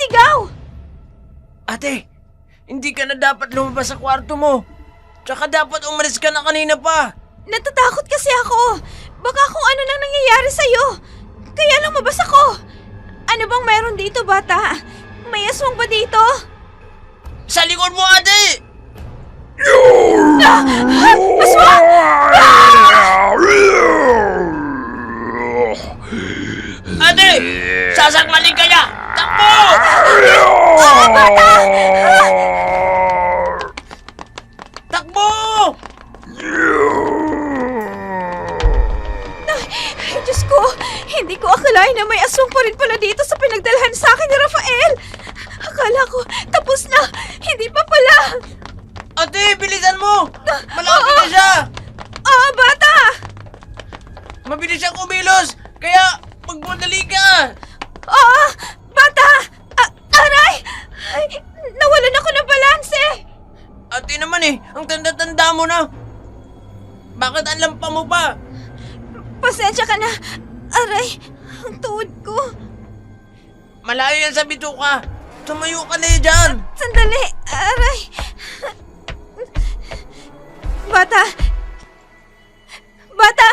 sumisigaw? Ate, hindi ka na dapat lumabas sa kwarto mo. Tsaka dapat umalis ka na kanina pa. Natatakot kasi ako. Baka kung ano nang nangyayari sa'yo. Kaya lumabas ako. Ano bang meron dito, bata? May aswang ba dito? Sa likod mo, ate! Aswang! Ate! Sasakmalin ka niya! Takbo! Bata! Takbo! Ay, Diyos ko! Hindi ko akalain na may aswang pa rin pala dito sa pinagdalhan sa akin ni Rafael! Akala ko, tapos na! Hindi pa pala! Ate, bilisan mo! Malapit na siya! Bata! Mabilis siyang kumilos! Kaya magmadali ka! Bata! Aray! Ay, nawalan ako ng balanse! Ate naman ang tanda-tanda mo na! Bakit ang lampa mo pa? Pasensya ka na! Aray! Ang tuhod ko! Malayo yan sa bituka! Tumayo ka na dyan! Sandali! Aray! Bata! Bata!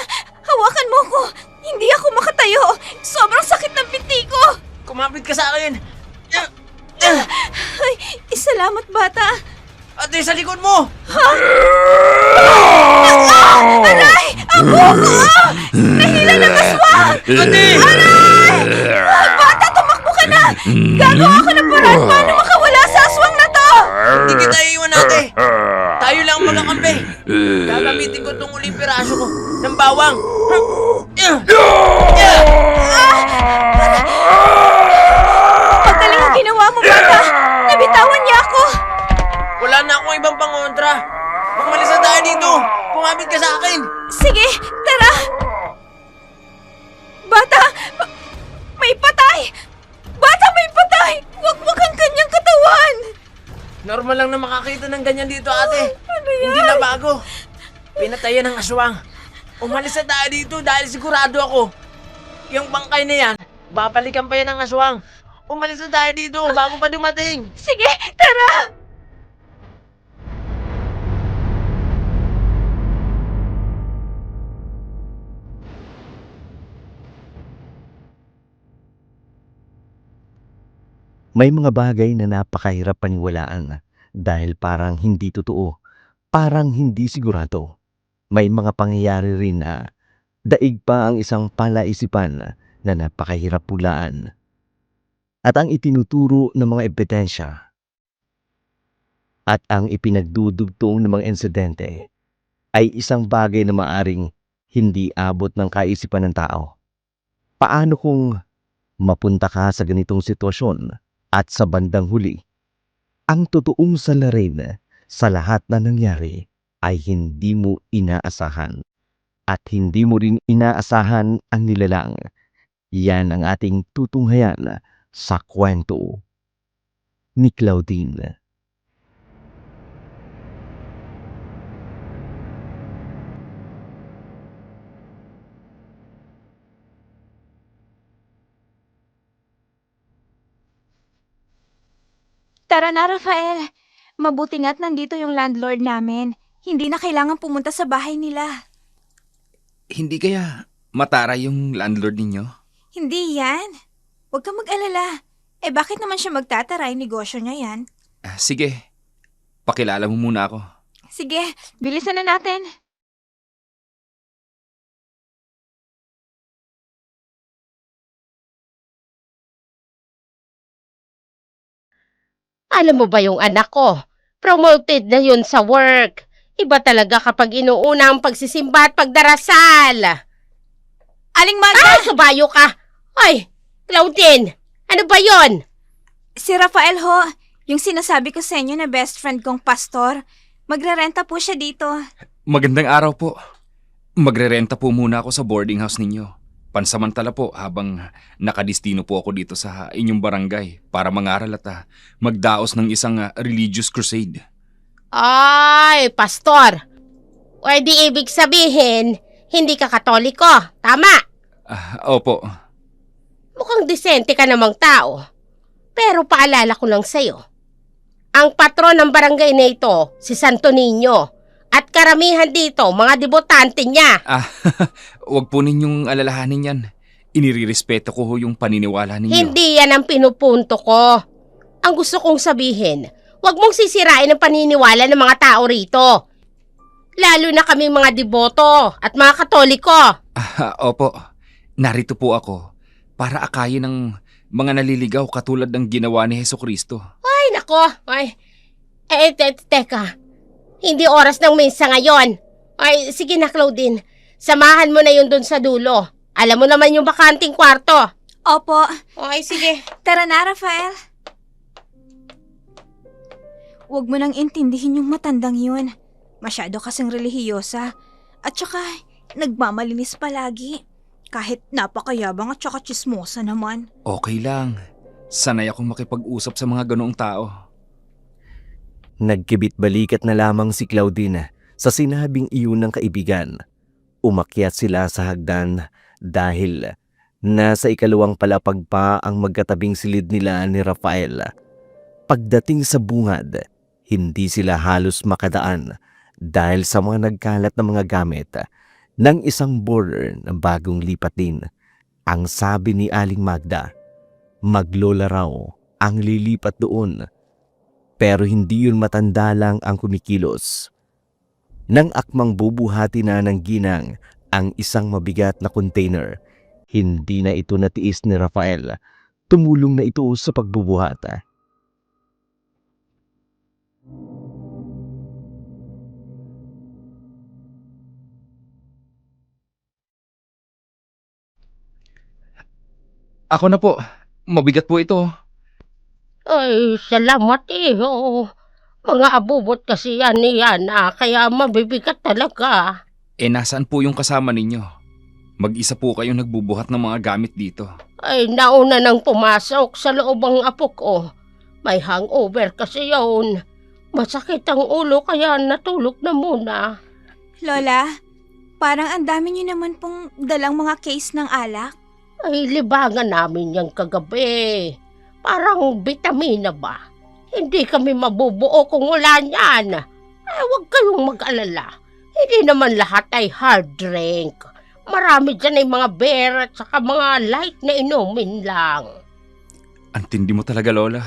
Hawakan mo ko! Hindi ako makatayo! Sobrang sakit ng binti ko! Kumapit ka sa akin! Ay, salamat, bata! Ate, sa likod mo! Aray! Ang buko! Nahila ng aswang! Ate! Bata, tumakbo ka na! Gagawa ako ng paraan paano makawala sa aswang na to! Hindi kita iiwan, ate! Tayo lang ang magkakampi! Gagamitin ko itong uling piraso ko ng bawang! Pagkaling ang ginawa mo, bata! Nabitawan niya ako! Wala na akong ibang pangontra! Umalis na tayo dito! Kumapit ka sa akin! Sige, tara! Bata! May patay! Bata, may patay! Wag ang kanyang katawan! Normal lang na makakita ng ganyan dito, ate. Ano yan? Hindi na bago. Pinatayan ng aswang. Umalis na tayo dito dahil sigurado ako. Yung bangkay na yan, babalikan pa yan ng aswang. Umalis na tayo dito bago pa dumating. Sige, tara! May mga bagay na napakahirap paniwalaan dahil parang hindi totoo, parang hindi sigurado. May mga pangyayari rin na daig pa ang isang palaisipan na napakahirap pulaan. At ang itinuturo ng mga ebidensya at ang ipinagdudugtong ng mga insidente ay isang bagay na maaring hindi abot ng kaisipan ng tao. Paano kung mapunta ka sa ganitong sitwasyon? At sa bandang huli, ang totoong salarin sa lahat na nangyari ay hindi mo inaasahan. At hindi mo rin inaasahan ang nilalang. Yan ang ating tutunghayan sa kwento ni Claudine. Tara na, Rafael. Mabuti nga't nandito yung landlord namin. Hindi na kailangan pumunta sa bahay nila. Hindi kaya matara yung landlord ninyo? Hindi yan. Huwag kang mag-alala. Bakit naman siya magtataray? Negosyo niya yan. Sige, pakilala mo muna ako. Sige, bilisan na natin. Alam mo ba yung anak ko? Promoted na yun sa work. Iba talaga kapag inuuna ang pagsisimba at pagdarasal. Aling Magda! Ay, subayo ka! Ay, Claudine, ano ba yon? Si Rafael ho, yung sinasabi ko sa inyo na best friend kong pastor. Magrerenta po siya dito. Magandang araw po. Magrerenta po muna ako sa boarding house ninyo. Pansamantala po habang nakadistino po ako dito sa inyong barangay para mangaral at magdaos ng isang religious crusade. Ay, pastor. Pwede ibig sabihin, hindi ka katoliko, tama? Opo. Mukhang disente ka namang tao. Pero paalala ko lang sa'yo, ang patron ng barangay na ito, si Santo Niño. At karamihan dito, mga debutante niya. Huwag po ninyong alalahanin yan. Inirerespeto ko ho yung paniniwala ninyo. Hindi yan ang pinupunto ko. Ang gusto kong sabihin, huwag mong sisirain ang paniniwala ng mga tao rito. Lalo na kami mga deboto at mga katoliko. Opo, narito po ako para akayin ng mga naliligaw katulad ng ginawa ni Hesukristo. Ay, nako. Teka. Hindi oras ng misa ngayon. Ay, sige na, Claudine. Samahan mo na yun dun sa dulo. Alam mo naman yung bakanting kwarto. Opo. Ay, sige. Tara na, Rafael. Huwag mo nang intindihin yung matandang yun. Masyado kasing relihiyosa. At saka, nagmamalinis palagi. Kahit napakayabang at saka chismosa naman. Okay lang. Sanay akong makipag-usap sa mga ganoong tao. Nagkibit-balikat na lamang si Claudine sa sinabing iyon ng kaibigan. Umakyat sila sa hagdan dahil nasa ikalawang palapag pa ang magkatabing silid nila ni Rafael. Pagdating sa bungad, hindi sila halos makadaan dahil sa mga nagkalat na mga gamit ng isang boarder na bagong lipat din. Ang sabi ni Aling Magda, maglola raw ang lilipat doon. Pero hindi yun matanda lang ang kumikilos. Nang akmang bubuhati na ng ginang ang isang mabigat na container, hindi na ito natiis ni Rafael. Tumulong na ito sa pagbubuhat. Ako na po. Mabigat po ito. Ay, salamat oo. Mga abubot kasi yan ni Yana, kaya mabibigat talaga. Nasaan po yung kasama ninyo? Mag-isa po kayong nagbubuhat ng mga gamit dito. Ay, nauna nang pumasok sa loob ang apo ko. May hangover kasi yun. Masakit ang ulo kaya natulog na muna. Lola, parang ang dami niyo naman pong dalang mga case ng alak. Ay, libangan namin yan kagabi. Parang bitamina ba? Hindi kami mabubuo kung wala niyan. Ay, huwag kayong mag-alala. Hindi naman lahat ay hard drink. Marami dyan ay mga beer at saka mga light na inumin lang. Ang tindi mo talaga, Lola.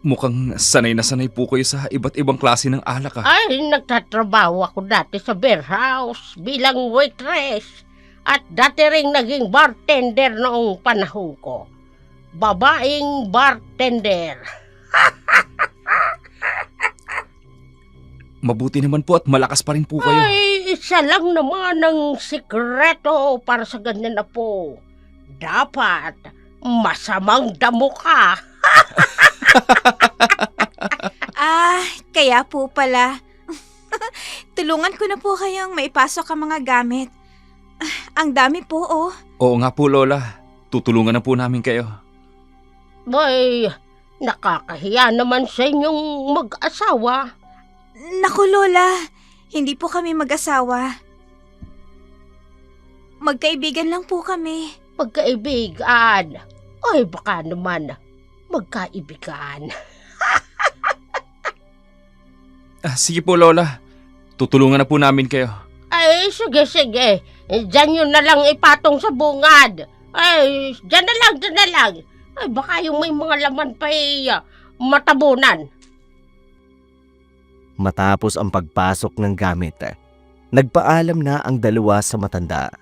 Mukhang sanay na sanay po kayo sa iba't ibang klase ng alak. Ay, nagtatrabaho ako dati sa beer house bilang waitress. At dati ring naging bartender noong panahon ko. Babaeng bartender. Mabuti naman po at malakas pa rin po kayo. Ay, isa lang naman ang sikreto para sa ganyan na po. Dapat masamang damo ka. Kaya po pala. Tulungan ko na po kayong maipasok ang mga gamit. Ang dami po, oh. Oo nga po, Lola. Tutulungan na po namin kayo. Boy, nakakahiya naman sa inyong mag-asawa. Naku, Lola. Hindi po kami mag-asawa. Magkaibigan lang po kami. Magkaibigan. Ay, baka naman magkaibigan. Sige po, Lola. Tutulungan na po namin kayo. Ay, sige. Diyan yun na lang ipatong sa bungad. Ay, diyan na lang. Ay, baka yung may mga laman pa matabunan. Matapos ang pagpasok ng gamit, nagpaalam na ang dalawa sa matanda.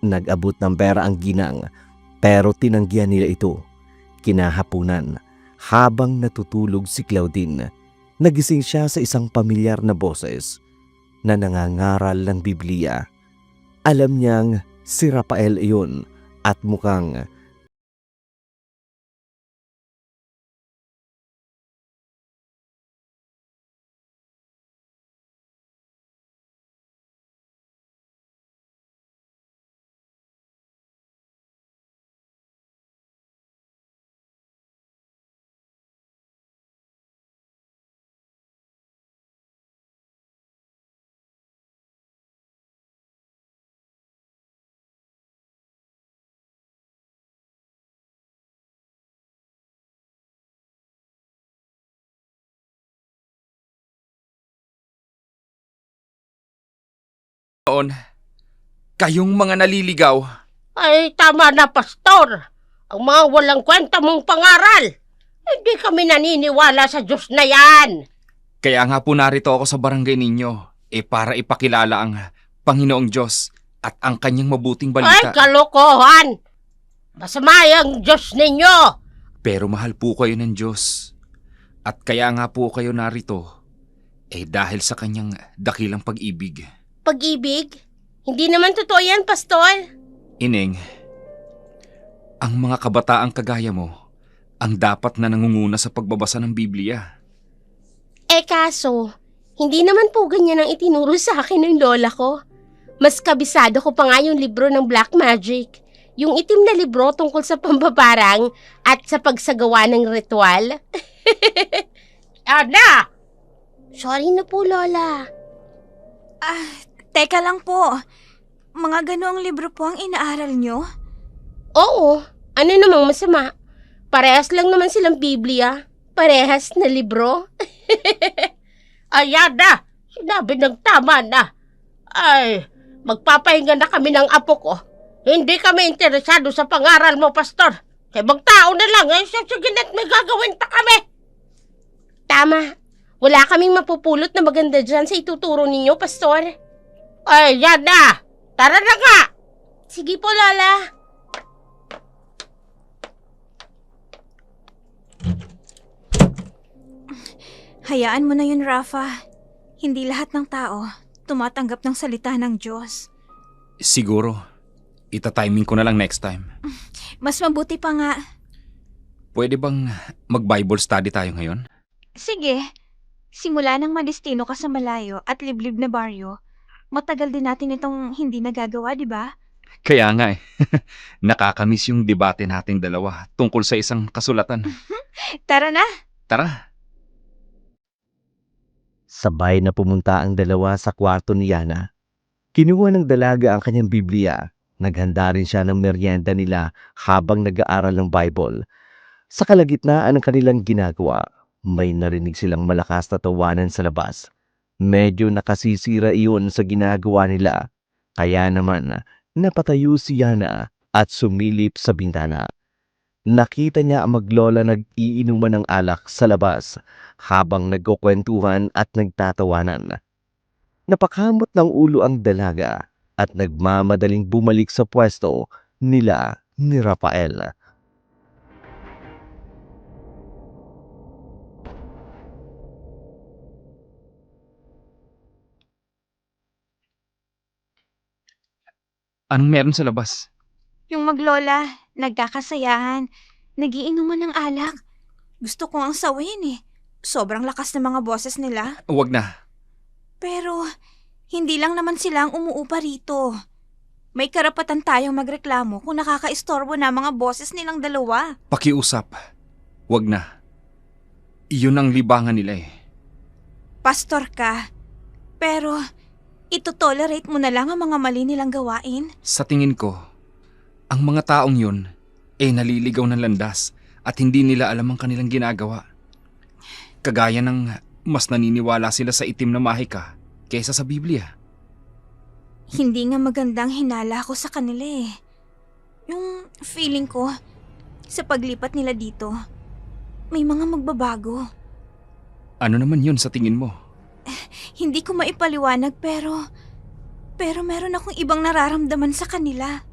Nag-abot ng pera ang ginang, pero tinanggihan nila ito. Kinahapunan, habang natutulog si Claudine, nagising siya sa isang pamilyar na boses na nangangaral ng Biblia. Alam niyang si Rafael iyon at mukhang noon, kayong mga naliligaw, Ay, tama na, Pastor. Ang mga walang kwenta mong pangaral. Hindi kami naniniwala sa Diyos na yan. kaya nga po narito ako sa barangay ninyo, para ipakilala ang Panginoong Diyos at ang kanyang mabuting Ay, balita. kalokohan. Masama ang Diyos ninyo. Pero mahal po kayo ng Diyos. At kaya nga po kayo narito, dahil sa kanyang dakilang pag-ibig. Pag-ibig? Hindi naman totoo yan, Pastor. Ineng, ang mga kabataang kagaya mo, ang dapat na nangunguna sa pagbabasa ng Biblia. Kaso, hindi naman po ganyan ang itinuro sa akin ng lola ko. Mas kabisado ko pa nga yung libro ng Black Magic. Yung itim na libro tungkol sa pambabarang at sa pagsagawa ng ritual. Ana! Sorry na po, Lola. Teka lang po. Mga ganoong libro po ang inaaral nyo? Oo, ano namang masama? Parehas lang naman silang Biblia. Parehas na libro. Ayan na! Sinabi ng tama na. Ay, magpapahinga na kami ng apo ko. Hindi kami interesado sa pangaral mo, Pastor. Sa ibang tao na lang, sige na't may gagawin pa kami. Tama. Wala kaming mapupulot na maganda dyan sa ituturo ninyo, Pastor. Ay, yan na! Tara na nga! Sige po, Lola. Hayaan mo na yun, Rafa. Hindi lahat ng tao tumatanggap ng salita ng Diyos. Siguro, itatiming ko na lang next time. Mas mabuti pa nga. Pwede bang mag-Bible study tayo ngayon? Sige, simula nang madestino ka sa malayo at liblib na baryo, matagal din natin itong hindi nagagawa, di ba? Kaya nga nakakamiss yung debate nating dalawa tungkol sa isang kasulatan. Tara na! Tara! Sabay na pumunta ang dalawa sa kwarto ni Yana. Kinuha ng dalaga ang kanyang Biblia. Naghanda rin siya ng merienda nila habang nag-aaral ng Bible. Sa kalagitnaan ng kanilang ginagawa, may narinig silang malakas na tawanan sa labas. Medyo nakasisira iyon sa ginagawa nila. Kaya naman, napatayo si Yana at sumilip sa bintana. Nakita niya ang maglola nag-iinuman ng alak sa labas habang nagkukwentuhan at nagtatawanan. Napakamot ng ulo ang dalaga at nagmamadaling bumalik sa pwesto nila ni Rafael. Anong meron sa labas? Yung maglola, nagkakasayahan, nagiinuman ng alak. Gusto ko ang sawayin eh. Sobrang lakas ng mga boses nila. Huwag na. Pero, hindi lang naman sila ang umuupa rito. May karapatan tayong magreklamo kung nakakaistorbo na mga boses nilang dalawa. Pakiusap. Huwag na. Iyon ang libangan nila Pastor ka. Pero, ito-tolerate mo na lang ang mga mali nilang gawain. Sa tingin ko, ang mga taong yun naliligaw ng landas at hindi nila alam ang kanilang ginagawa. Kagaya ng mas naniniwala sila sa itim na mahika kaysa sa Biblia. Hindi nga magandang hinala ko sa kanila eh. Yung feeling ko, sa paglipat nila dito, may mga magbabago. Ano naman yun sa tingin mo? Hindi ko maipaliwanag pero meron akong ibang nararamdaman sa kanila.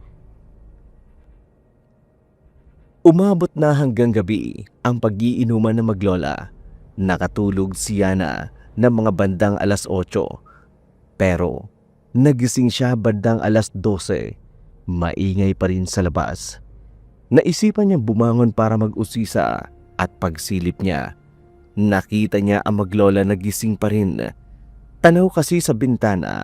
Umabot na hanggang gabi ang pag-iinuman ng maglola. Nakatulog si Yana ng mga bandang 8:00. Pero nagising siya bandang 12:00. Maingay pa rin sa labas. Naisipan niyang bumangon para mag-usisa at pagsilip niya, nakita niya ang maglola na gising pa rin. Tanaw kasi sa bintana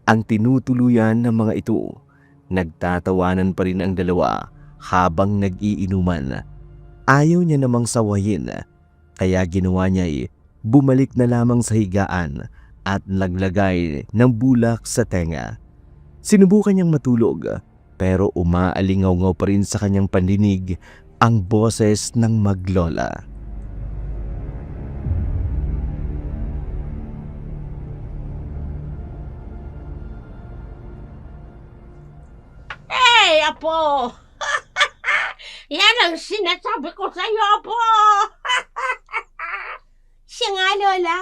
ang tinutuluyan ng mga ito. Nagtatawanan pa rin ang dalawa habang nag-iinuman. Ayaw niya namang sawayin, kaya ginawa niya bumalik na lamang sa higaan at naglagay ng bulak sa tenga. Sinubukan niyang matulog pero umaalingaw-ngaw pa rin sa kanyang pandinig ang boses ng maglola. Apo. Yan ang sinasabi ko sa'yo, Apo. Siya nga, Lola.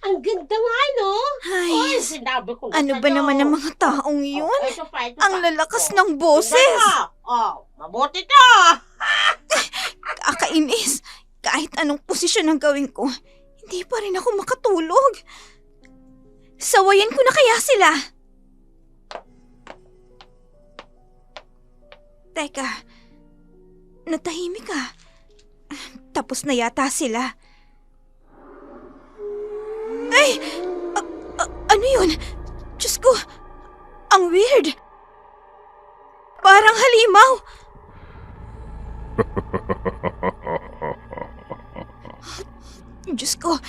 Ang ganda nga, no? Ay, Ay, sinabi ko na ano sa'yo. ba naman ang mga taong yun? Oh, ito pa, ito Ang pa. lalakas Oh, ng boses. tingnan mo. Oh, mabuti to. Kakainis. Kahit anong posisyon ang gawin ko, hindi pa rin ako makatulog. Sawayan ko na kaya sila. Teka, natahimik ka. Tapos na yata sila. Ay! Ano yun? Diyos ko, ang weird. Parang halimaw. Diyos ko,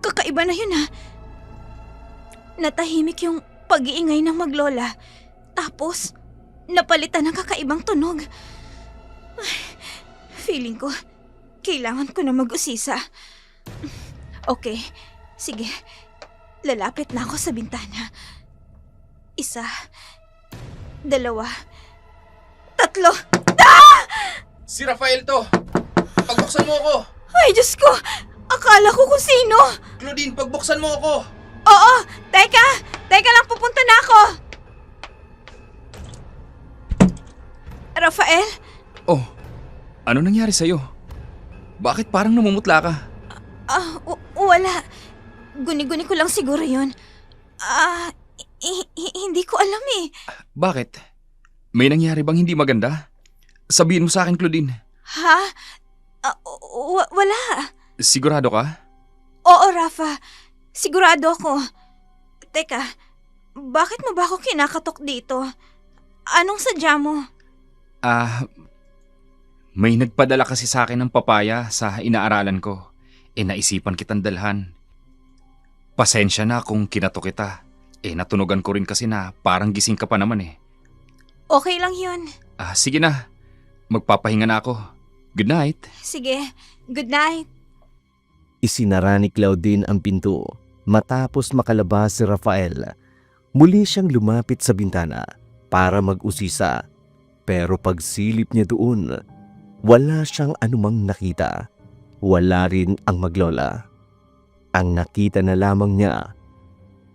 kakaiba na yun ha. Natahimik yung pag-iingay ng maglola. Tapos, napalitan ng kakaibang tunog. Ay, feeling ko, kailangan ko na mag-usisa. Okay, sige. Lalapit na ako sa bintana. 1, 2, 3. Si Rafael to! Pagbuksan mo ako! Ay, Diyos ko! Akala ko kung sino! Claudine, pagbuksan mo ako! Oo! Teka! Teka lang, pupunta na ako! Rafael? Oh, ano nangyari sa'yo? Bakit parang namumutla ka? Wala. Guni-guni ko lang siguro yun. Hindi ko alam eh. Bakit? May nangyari bang hindi maganda? Sabihin mo sa akin, Claudine. Ha? Wala. Sigurado ka? Oo, Rafa. Sigurado ako. Teka, bakit mo ba ako kinakatok dito? Anong sadya mo? May nagpadala kasi sa akin ng papaya sa inaaralan ko. Naisipan kitang dalhan. Pasensya na kung kinato kita. Natunugan ko rin kasi na parang gising ka pa naman eh. Okay lang yun. Sige na. Magpapahinga na ako. Good night. Sige, good night. Isinara ni Claudine ang pinto matapos makalabas si Rafael. Muli siyang lumapit sa bintana para mag-usisa. Pero pagsilip niya doon, wala siyang anumang nakita. Wala rin ang maglola. Ang nakita na lamang niya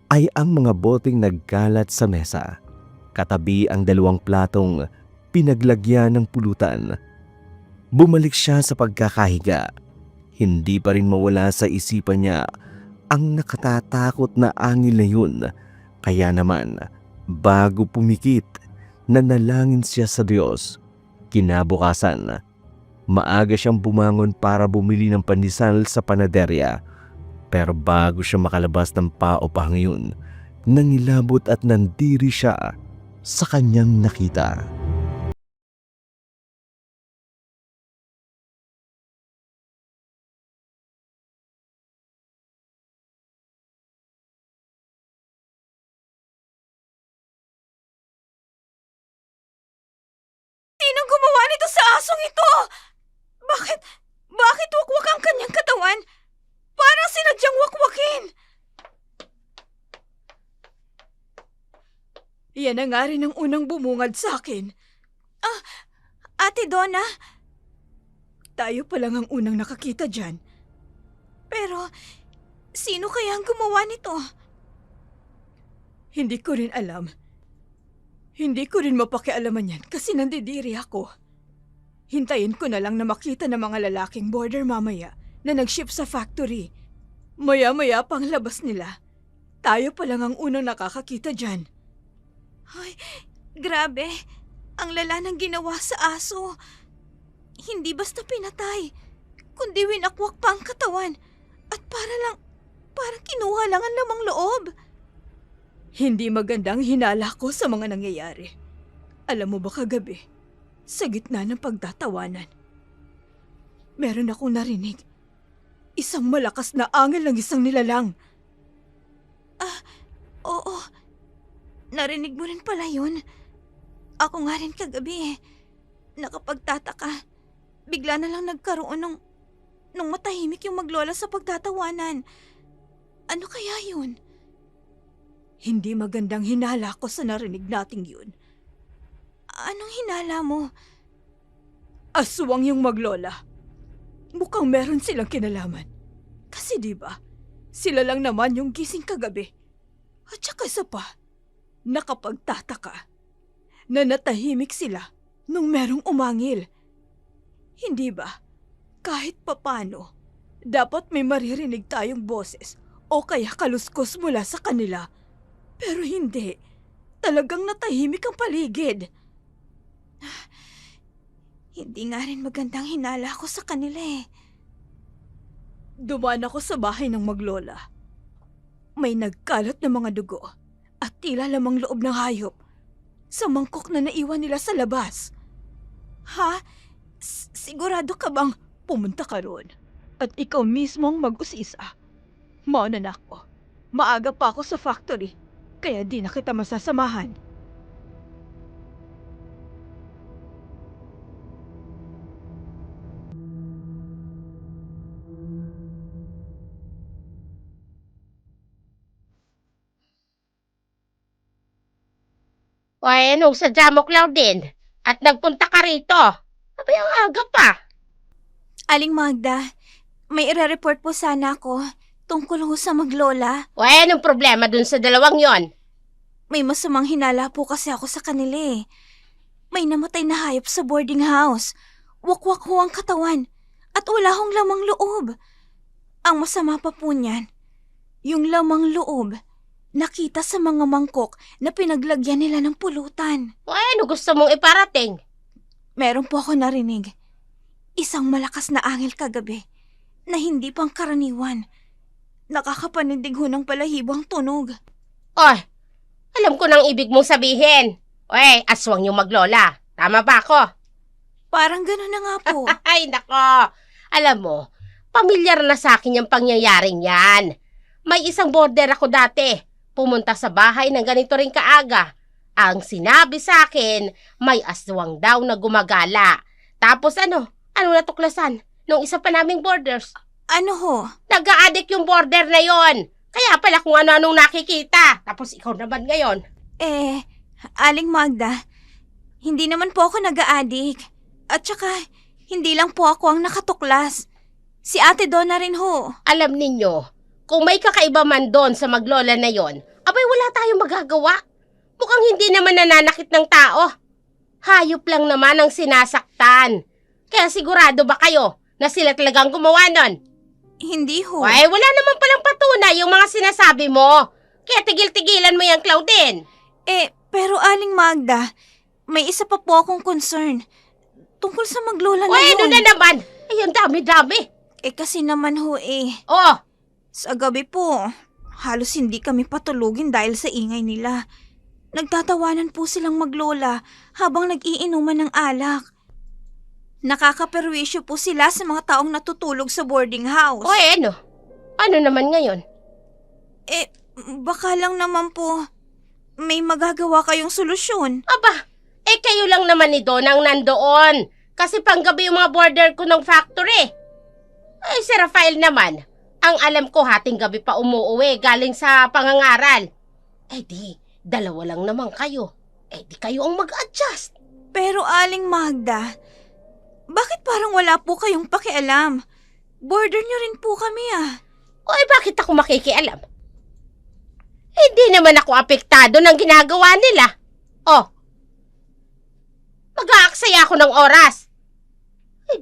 ay ang mga boteng nagkalat sa mesa. Katabi ang 2 platong pinaglagyan ng pulutan. Bumalik siya sa pagkakahiga. Hindi pa rin mawala sa isipan niya ang nakatatakot na angil na yun. Kaya naman, bago pumikit, nanalangin siya sa Diyos. Kinabukasan, maaga siyang bumangon para bumili ng pandesal sa panaderya. Pero bago siya makalabas ng paupahan ngayon, nangilabot at nandiri siya sa kanyang nakita. Sinong gumawa nito sa asong ito? Bakit wakwak ang kanyang katawan? Parang sinadyang wakwakin. Yan na nga rin ang unang bumungad sa akin. Ate Donna, tayo pa lang ang unang nakakita dyan. Pero, sino kaya ang gumawa nito? Hindi ko rin alam. Hindi ko rin mapakialaman yan kasi nandidiri ako. Hintayin ko na lang na makita ng mga lalaking border mamaya na nag-ship sa factory. Maya-maya pang labas nila. Tayo pa lang ang unang nakakakita dyan. Ay, grabe. Ang lala ng ginawa sa aso. Hindi basta pinatay, kundi winakwak pa ang katawan. At parang kinuha lang ang lamang loob. Hindi magandang hinala ko sa mga nangyayari. Alam mo ba kagabi, sa gitna ng pagtatawanan, meron akong narinig. Isang malakas na angel ng isang nilalang. Oo. Narinig mo rin pala yun. Ako nga rin kagabi eh. Nakapagtataka. Bigla na lang nagkaroon nung matahimik yung maglola sa pagtatawanan. Ano kaya yun? Hindi magandang hinala ko sa narinig nating yun. Anong hinala mo? Aswang yung maglola. Mukhang meron silang kinalaman. Kasi di ba, sila lang naman yung gising kagabi. At saka isa pa, nakapagtataka na natahimik sila nung merong umangil. Hindi ba, kahit papano, dapat may maririnig tayong boses o kaya kaluskos mula sa kanila. Pero hindi, talagang natahimik ang paligid. Hindi nga rin magandang hinala ko sa kanila eh. Dumaan ako sa bahay ng maglola. May nagkalat na mga dugo at tila lamang loob ng hayop sa mangkok na naiwan nila sa labas. Ha? Sigurado ka bang pumunta ka ron? At ikaw mismo ang mag-usisa? Mauna na ako. Maaga pa ako sa factory, kaya di na kita masasamahan. O anong sadya mo, Claudine? At nagpunta ka rito. Abay, ang aga pa. Aling Magda, may ire-report po sana ako tungkol ho sa maglola. O anong problema dun sa dalawang yon? May masamang hinala po kasi ako sa kanila eh. May namatay na hayop sa boarding house. Wakwak ho ang katawan at wala hong lamang loob. Ang masama pa po niyan, yung lamang loob, nakita sa mga mangkok na pinaglagyan nila ng pulutan. O ano gusto mong iparating? Meron po ako narinig. Isang malakas na angel kagabi na hindi pang karaniwan. Nakakapanindig ho ng balahibo ang tunog. Oy, alam ko nang ibig mong sabihin. Oy, aswang yung maglola. Tama ba ako? Parang gano'n na nga po. Ay, nako. Alam mo, pamilyar na sa akin yung pangyayaring yan. May isang border ako dati. Pumunta sa bahay ng ganito rin kaaga. Ang sinabi sa akin, may aswang daw na gumagala. Tapos ano natuklasan nung isa pa naming borders? Ano ho? Nag-a-addict yung border na yon. Kaya pala kung ano-anong nakikita. Tapos ikaw naman ngayon. Aling Magda, hindi naman po ako nag-a-addict. At saka, hindi lang po ako ang nakatuklas. Si Ate Donna rin ho. Alam ninyo, kung may kakaiba man doon sa maglola na yon, abay wala tayong magagawa. Mukhang hindi naman nananakit ng tao. Hayop lang naman ang sinasaktan. Kaya sigurado ba kayo na sila talagang gumawa nun? Hindi ho. Ay, wala naman palang patunay yung mga sinasabi mo. Kaya tigil-tigilan mo yan, Claudine. Pero Aling Magda, may isa pa po akong concern. Tungkol sa maglola na Ay, yun. ano na naman? Ay, ang dami-dami. Kasi naman ho Oh, sa gabi po, halos hindi kami patulugin dahil sa ingay nila. Nagtatawanan po silang maglola habang nag-iinuman ng alak. Nakakaperwisyo po sila sa mga taong natutulog sa boarding house. ano? Ano naman ngayon? Baka lang naman po may magagawa kayong solusyon. Aba, kayo lang naman ni Don ang nandoon. Kasi panggabi yung mga border ko ng factory. Si Rafael naman, ang alam ko hating gabi pa umuuwi galing sa pangangaral. Dalawa lang naman kayo. Di kayo ang mag-adjust. Pero Aling Magda, bakit parang wala po kayong pakialam? Border nyo rin po kami Bakit ako makikialam? Hindi naman ako apektado ng ginagawa nila. Mag-aaksaya ako ng oras.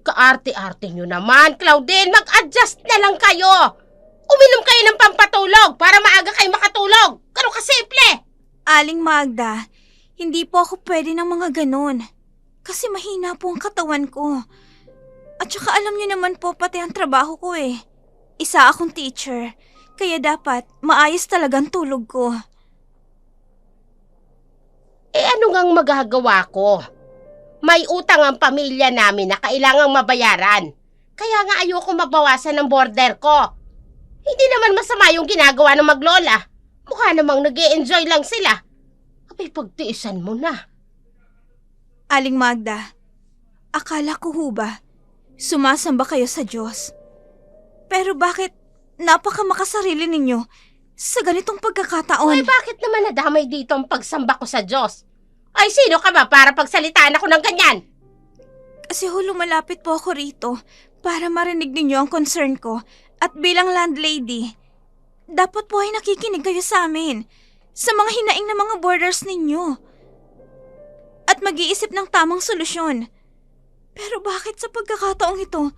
Kaarte-arte nyo naman, Claudine. Mag-adjust na lang kayo. Uminom kayo ng pampatulog para maaga kayo makatulog. Ganun kasimple. Aling Magda, hindi po ako pwede ng mga ganun. Kasi mahina po ang katawan ko. At saka alam niyo naman po pati ang trabaho ko Isa akong teacher, kaya dapat maayos talagang tulog ko. Ano ngang magagawa ko? May utang ang pamilya namin na kailangang mabayaran. Kaya nga ayoko mabawasan ng border ko. Hindi naman masama yung ginagawa ng maglola. Mukha namang nag-i-enjoy lang sila. Abay, pagtiisan mo na. Aling Magda, akala ko ho ba, sumasamba kayo sa Diyos? Pero bakit napakamakasarili ninyo sa ganitong pagkakataon? Bakit naman nadamay dito ang pagsamba ko sa Diyos? Ay, sino ka ba para pagsalitaan ako ng ganyan? Kasi lumalapit po ako rito para marinig ninyo ang concern ko. At bilang landlady, dapat po ay nakikinig kayo sa amin. Sa mga hinaing na mga borders ninyo. At mag-iisip ng tamang solusyon. Pero bakit sa pagkakataong ito,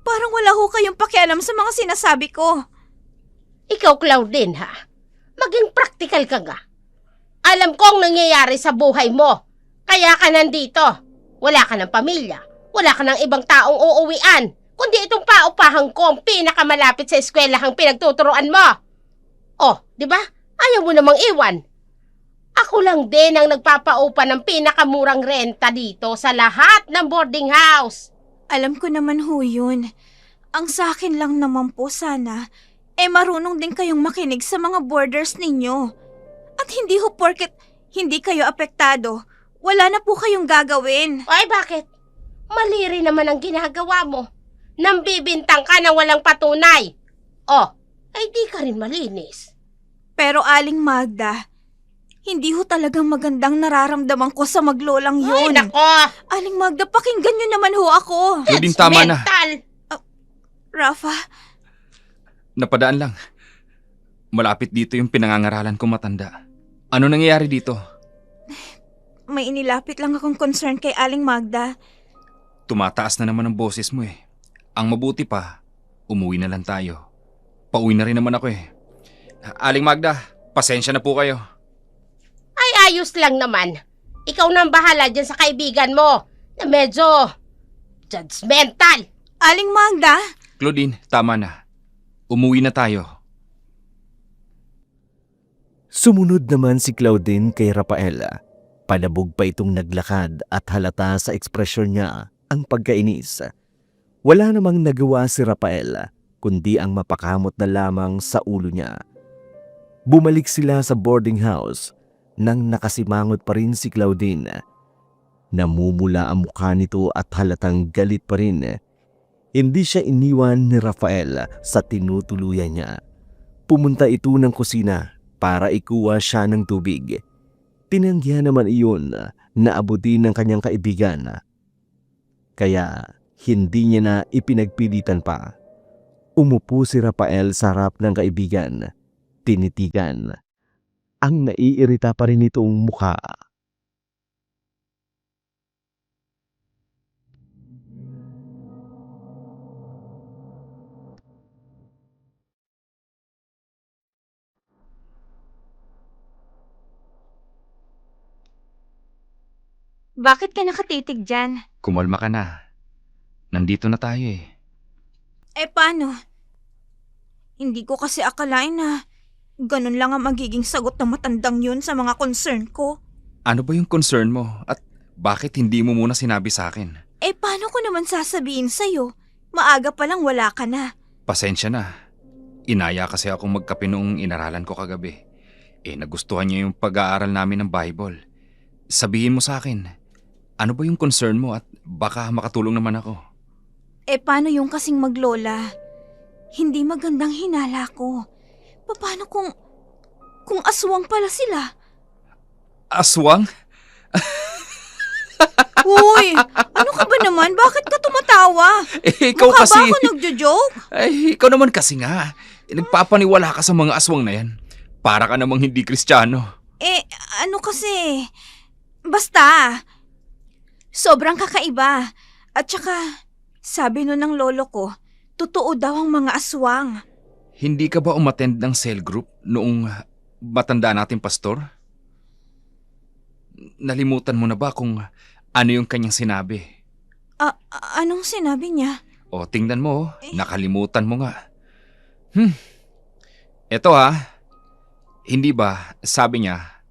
parang wala ho kayong pakialam sa mga sinasabi ko? Ikaw, Claudine, ha? Maging practical ka nga. Alam ko ang nangyayari sa buhay mo. Kaya ka nandito. Wala ka ng pamilya. Wala ka ng ibang taong uuwian. Kundi itong paupahan ko ang pinakamalapit sa eskwelahang pinagtuturuan mo. Oh, di ba? Ayaw mo namang iwan. Ako lang din ang nagpapaupa ng pinakamurang renta dito sa lahat ng boarding house. Alam ko naman ho yun. Ang sa akin lang naman po sana, marunong din kayong makinig sa mga borders ninyo. At hindi ho porket hindi kayo apektado, wala na po kayong gagawin. Ay, bakit? Mali rin naman ang ginagawa mo. Nambibintang ka na walang patunay. Oh, ay di ka rin malinis. Pero Aling Magda, hindi ho talagang magandang nararamdaman ko sa maglolang Ay, yun. nako! Aling Magda, pakinggan nyo naman ho ako. Claudine, tama na. Judgmental. Rafa, Napadaan lang. Malapit dito yung pinangangaralan kong matanda. Ano nangyayari dito? may inilapit lang akong concern kay Aling Magda. Tumataas na naman ang boses mo eh. Ang mabuti pa, umuwi na lang tayo. Pauwi na rin naman ako eh. Aling Magda, pasensya na po kayo. Ay, ayos lang naman. Ikaw na ang bahala dyan sa kaibigan mo na medyo judgmental. Aling Magda? Claudine, tama na. Umuwi na tayo. Sumunod naman si Claudine kay Rafaela. Palabog pa itong naglakad at halata sa ekspresyon niya ang pagkainis. Wala namang nagawa si Rafaela kundi ang mapakamot na lamang sa ulo niya. Bumalik sila sa boarding house nang nakasimangot pa rin si Claudine. Namumula ang mukha nito at halatang galit pa rin. Hindi siya iniwan ni Rafael sa tinutuluyan niya. Pumunta ito ng kusina para ikuha siya ng tubig. Tinanggihan naman iyon na abutin ng kanyang kaibigan. Kaya hindi niya na ipinagpilitan pa. Umupo si Rafael sa harap ng kaibigan. Tinitigan. Ang naiirita pa rin itong mukha. Bakit ka nakatitig dyan? Kumalma ka na. Nandito na tayo eh. Paano? Hindi ko kasi akalain na ganun lang ang magiging sagot ng matandang yun sa mga concern ko. Ano ba yung concern mo? At bakit hindi mo muna sinabi sa akin? Paano ko naman sasabihin sa'yo? Maaga pa lang wala ka na. Pasensya na. Inaya kasi akong magkape noong inaralan ko kagabi. Nagustuhan niya yung pag-aaral namin ng Bible. Sabihin mo sa akin, ano ba yung concern mo at baka makatulong naman ako? Paano yung kasing maglola? Hindi magandang hinala ko. Paano kung aswang pala sila? Aswang? Uy, ano ka ba naman? Bakit ka tumatawa? Ikaw Mukha kasi... ba ako nagjo-joke? Ikaw naman kasi nga. Nagpapaniwala ka sa mga aswang na yan. Para ka namang hindi Kristiyano. Ano kasi... Basta, sobrang kakaiba. At saka, sabi nun ng lolo ko, totoo daw ang mga aswang. Hindi ka ba umattend ng cell group noong matanda nating pastor? Nalimutan mo na ba kung ano yung kanyang sinabi? Anong sinabi niya? O tingnan mo, nakalimutan mo nga. Eto hindi ba sabi niya,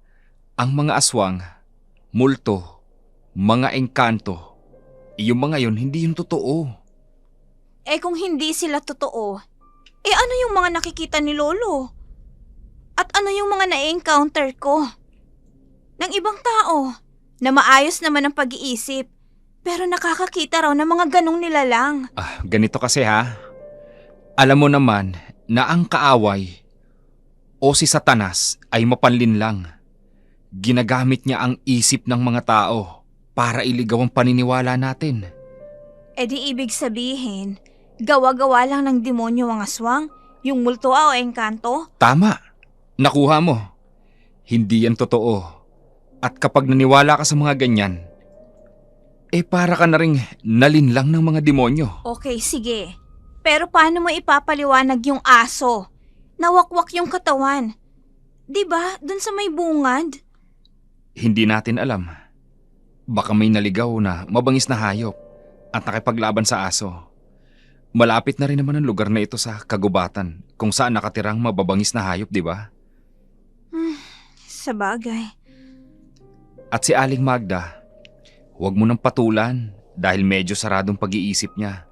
ang mga aswang, multo, mga engkanto, yung mga yun, hindi yun totoo. Kung hindi sila totoo, ano yung mga nakikita ni lolo? At ano yung mga na-encounter ko? Ng ibang tao, na maayos naman ang pag-iisip, pero nakakakita raw ng mga ganong nilalang. Ganito kasi Alam mo naman na ang kaaway o si Satanas ay mapanlin lang. Ginagamit niya ang isip ng mga tao para iligaw ang paniniwala natin. E di ibig sabihin, gawa-gawa lang ng demonyo ang aswang, yung multo o engkanto? Tama. Nakuha mo. Hindi yan totoo. At kapag naniwala ka sa mga ganyan, para ka na ring nalinlang ng mga demonyo. Okay, sige. Pero paano mo ipapaliwanag yung aso? Nawakwak yung katawan. 'Di ba? Dun sa may bungad. Hindi natin alam. Baka may naligaw na mabangis na hayop at nakipaglaban sa aso. Malapit na rin naman ang lugar na ito sa kagubatan kung saan nakatirang mababangis na hayop, di ba? Sa bagay. At si Aling Magda, huwag mo nang patulan dahil medyo saradong pag-iisip niya.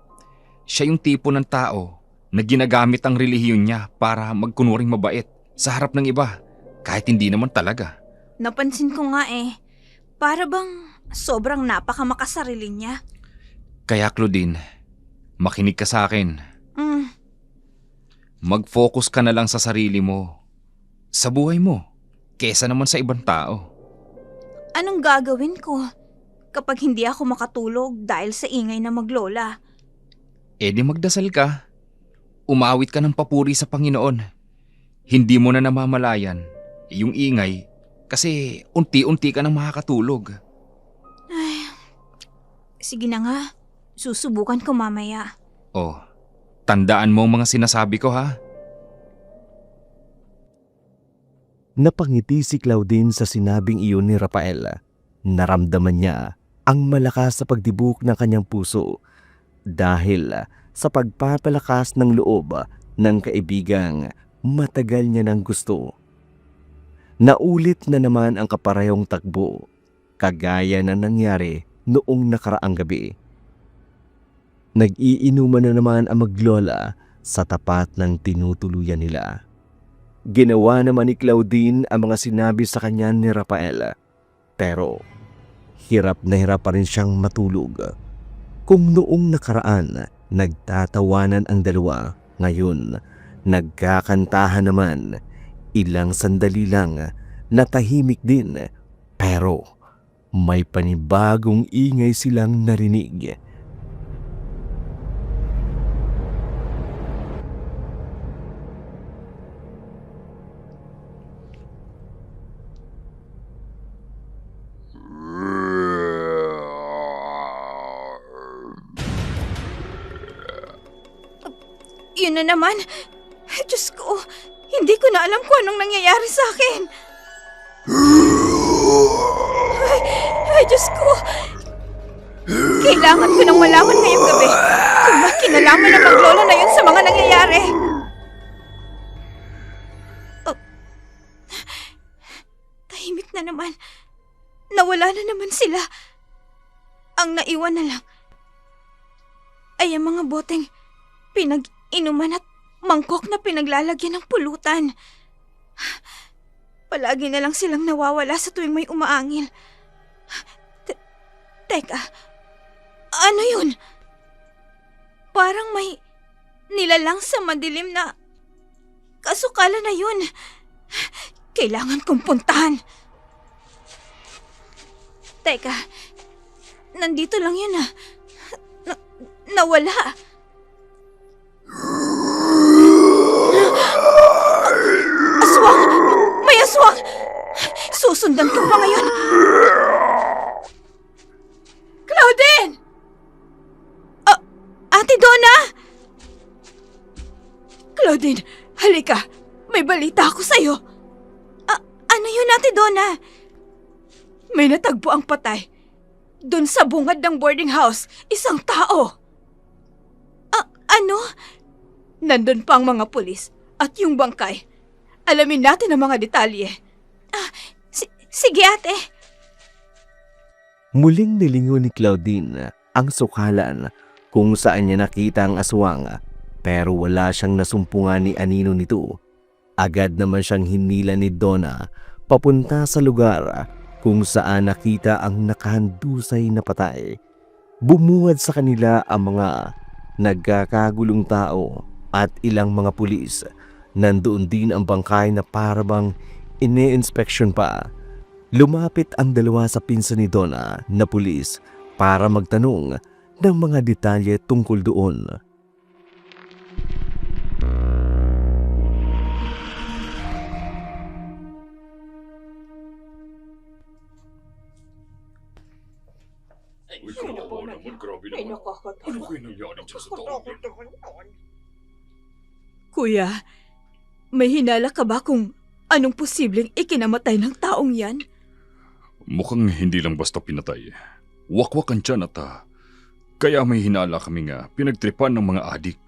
Siya yung tipo ng tao na ginagamit ang relihiyon niya para magkunuring mabait sa harap ng iba kahit hindi naman talaga. Napansin ko nga para bang sobrang napakamakasarili niya. Kaya Claudine, makinig ka sa akin. Mag-focus ka na lang sa sarili mo, sa buhay mo, kesa naman sa ibang tao. Anong gagawin ko kapag hindi ako makatulog dahil sa ingay na maglola? Di magdasal ka. Umawit ka ng papuri sa Panginoon. Hindi mo na namamalayan yung ingay kasi unti-unti ka nang makakatulog. Ay, sige na nga. Susubukan ko mamaya. Tandaan mo ang mga sinasabi ko ha. Napangiti si Claudine sa sinabing iyon ni Rafael. Naramdaman niya ang malakas sa pagdibok ng kanyang puso dahil sa pagpapalakas ng loob ng kaibigang matagal niya nang gusto. Naulit na naman ang kaparehong takbo, kagaya na nangyari noong nakaraang gabi. Nag-iinuman na naman ang maglola sa tapat ng tinutuluyan nila. Ginawa naman ni Claudine ang mga sinabi sa kanya ni Rafael, pero hirap na hirap pa rin siyang matulog. Kung noong nakaraan nagtatawanan ang dalawa, ngayon nagkakantahan naman. Ilang sandali lang natahimik din, pero may panibagong ingay silang narinig. Yun na naman. Diyos ko, hindi ko na alam kung anong nangyayari sa akin. Ay, Diyos ko. Kailangan ko nang malaman ngayong gabi kung may kinalaman ng maglola na yun sa mga nangyayari. Tahimik na naman. Nawala na naman sila. Ang naiwan na lang ay ang mga boteng pinag-inuman at mangkok na pinaglalagyan ng pulutan. Palagi na lang silang nawawala sa tuwing may umaangil. Teka, ano yun? Parang may nilalang sa madilim na kasukala na yun. Kailangan kong puntahan. Teka, nandito lang yun nawala. Aswang! May aswang! Susundan ko pa ngayon. Claudine! Ate Donna! Claudine, halika. May balita ako sa'yo. Ano yun, Ate Donna? May natagpo ang patay. Doon sa bungad ng boarding house, isang tao. Ano? Nandun pa ang mga pulis at yung bangkay. Alamin natin ang mga detalye. Sige, ate. Muling nilingon ni Claudine ang sukalan kung saan niya nakita ang aswang, pero wala siyang nasumpungan ni anino nito. Agad naman siyang hinila ni Donna papunta sa lugar kung saan nakita ang nakahandusay na patay. Bumuwad sa kanila ang mga nagkakagulong tao at ilang mga pulis. Nandoon din ang bangkay na parabang ine-inspection pa. Lumapit ang dalawa sa pinsan ni Donna na pulis para magtanong ng mga detalye tungkol doon. Kuya, may hinala ka ba kung anong posibleng ikinamatay ng taong yan? Mukhang hindi lang basta pinatay. Wakwak ang tiyan at kaya may hinala kaming pinagtripan ng mga adik.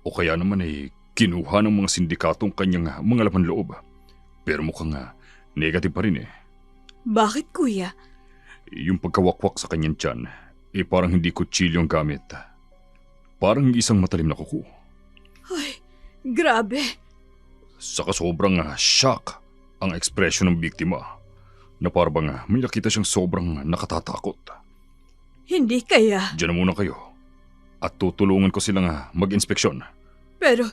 O kaya naman ay kinuha ng mga sindikatong kanyang mga laman loob. Pero mukhang negative pa rin eh. Bakit, kuya? Yung pagkawakwak sa kanyang tiyan, parang hindi kutsilyo ang gamit. Parang isang matalim na kuko. Ay, grabe. Saka sobrang shock ang ekspresyon ng biktima. Na parang may nakita siyang sobrang nakatatakot. Hindi kaya. Diyan na muna kayo. At tutulungan ko silang mag-inspeksyon. Pero,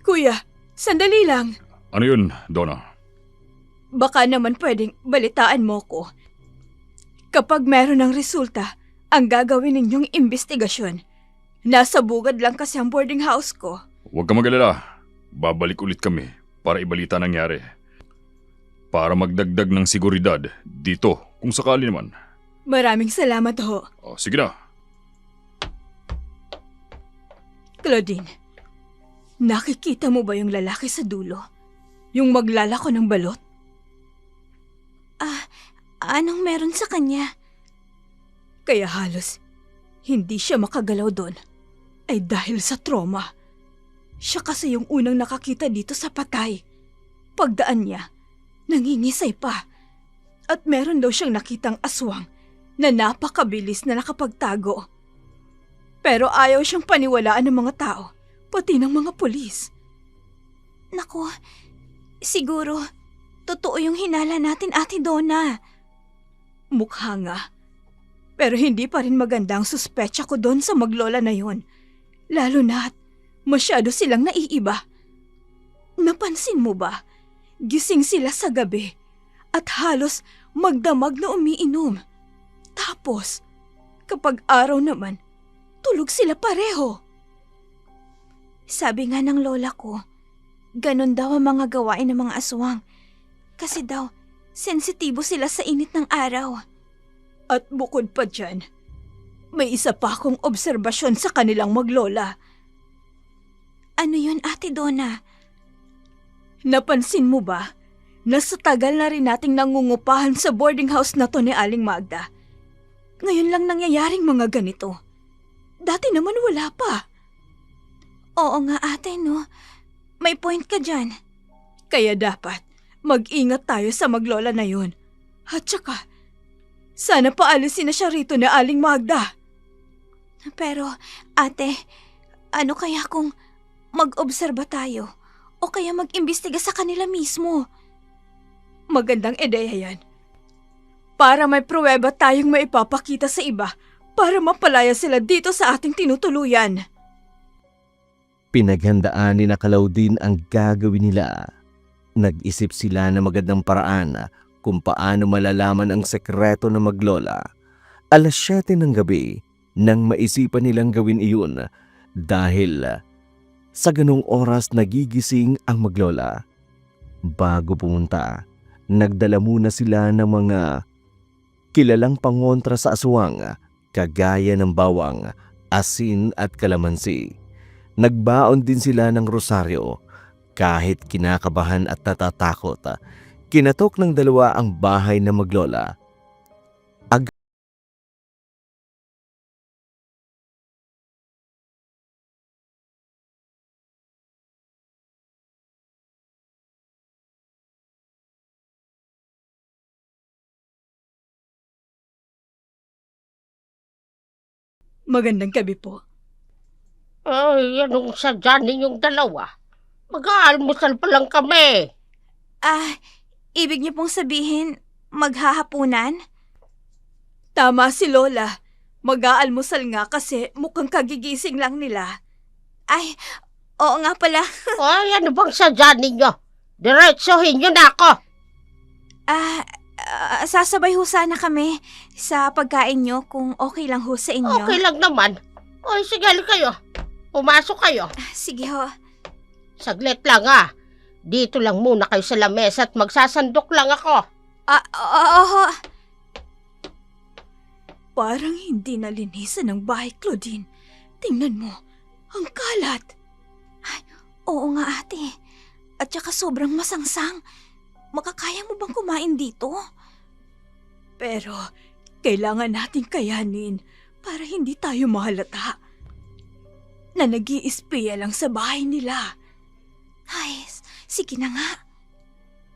kuya, sandali lang. Ano yun, Donna? Baka naman pwedeng balitaan mo ko. Kapag meron ng resulta, ang gagawin ninyong investigasyon. Nasa bugad lang kasi ang boarding house ko. Huwag ka mag-alala. Babalik ulit kami para ibalita nangyari. Para magdagdag ng seguridad dito kung sakali naman. Maraming salamat ho. Sige na. Claudine, nakikita mo ba yung lalaki sa dulo? Yung maglalako ng balot? Anong meron sa kanya? Kaya halos hindi siya makagalaw doon ay dahil sa trauma. Siya kasi yung unang nakakita dito sa patay. Pagdaan niya, nangingisay pa. At meron daw siyang nakitang aswang na napakabilis na nakapagtago. Pero ayaw siyang paniwalaan ng mga tao, pati ng mga pulis. Naku, siguro, totoo yung hinala natin, Ate Donna. Mukha nga. Pero hindi pa rin maganda ang suspetsa ko doon sa maglola na yon. Lalo na't masyado silang naiiba. Napansin mo ba? Gising sila sa gabi at halos magdamag na umiinom. Tapos, kapag araw naman, tulog sila pareho. Sabi nga ng lola ko, ganon daw ang mga gawain ng mga aswang. Kasi daw, sensitibo sila sa init ng araw. At bukod pa dyan, may isa pa akong obserbasyon sa kanilang maglola. Ano yun, Ate Donna? Napansin mo ba na sa tagal na rin nating nangungupahan sa boarding house na to ni Aling Magda, ngayon lang nangyayaring mga ganito. Dati naman wala pa. Oo nga, ate, no? May point ka dyan. Kaya dapat mag-ingat tayo sa maglola na yun. At saka, sana paalisin na siya rito na Aling Magda. Pero, ate, ano kaya kung mag-obserba tayo o kaya mag-imbestiga sa kanila mismo? Magandang ideya yan. Para may pruweba tayong maipapakita sa iba para mapalaya sila dito sa ating tinutuluyan. Pinaghandaan ni Claudine ang gagawin nila. Nag-isip sila ng magandang paraan kung paano malalaman ang sekreto ng maglola. 7:00 ng gabi nang maisipan nilang gawin iyon dahil sa ganung oras nagigising ang maglola. Bago pumunta, nagdala muna sila ng mga kilalang pangontra sa aswang kagaya ng bawang, asin at kalamansi. Nagbaon din sila ng rosaryo. Kahit kinakabahan at natatakot, kinatok ng dalawa ang bahay ng maglola. Magandang gabi po. Ay, anong sadya ninyong dalawa? Mag-aalmusal pa lang kami. Ibig niyo pong sabihin, maghahapunan? Tama si Lola. Mag-aalmusal nga kasi mukhang kagigising lang nila. Ay, oo nga pala. Ay, ano bang sadya ninyo? Diretsohin nyo na ako. Sasabay ho sana kami sa pagkain nyo kung okay lang ho sa inyo. Okay lang naman. Oy, sige kayo. Pumasok kayo. Sige ho. Saglit lang Dito lang muna kayo sa lamesa at magsasandok lang ako. Oo ho. Parang hindi nalinisan ng bahay, Claudine. Tingnan mo, ang kalat. Ay, oo nga ate. At saka sobrang masangsang. Makakaya mo bang kumain dito? Pero, kailangan nating kayanin para hindi tayo mahalata na nag-iispiya lang sa bahay nila. Ay, sige na nga.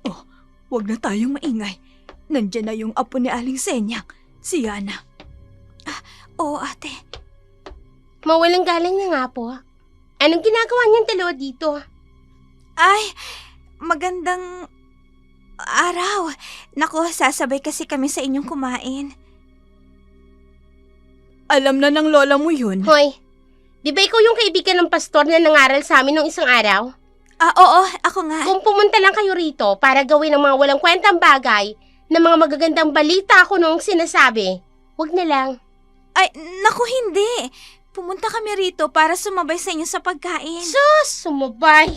Oh, wag na tayong maingay. Nandiyan na yung apo ni Aling Senyang, si Yana. Oo ate. Mawalang galang na nga po. Anong ginagawa niyang dalawa dito? Ay, magandang araw. Naku, sasabay kasi kami sa inyong kumain. Alam na ng lola mo yun. Hoy, di ba ikaw yung kaibigan ng pastor na nangaral sa amin nung isang araw? Oo, ako nga. Kung pumunta lang kayo rito para gawin ang mga walang kwentang bagay na mga magagandang balita ako nung sinasabi, wag na lang. Ay, naku hindi. Pumunta kami rito para sumabay sa inyo sa pagkain. Sus, sumabay.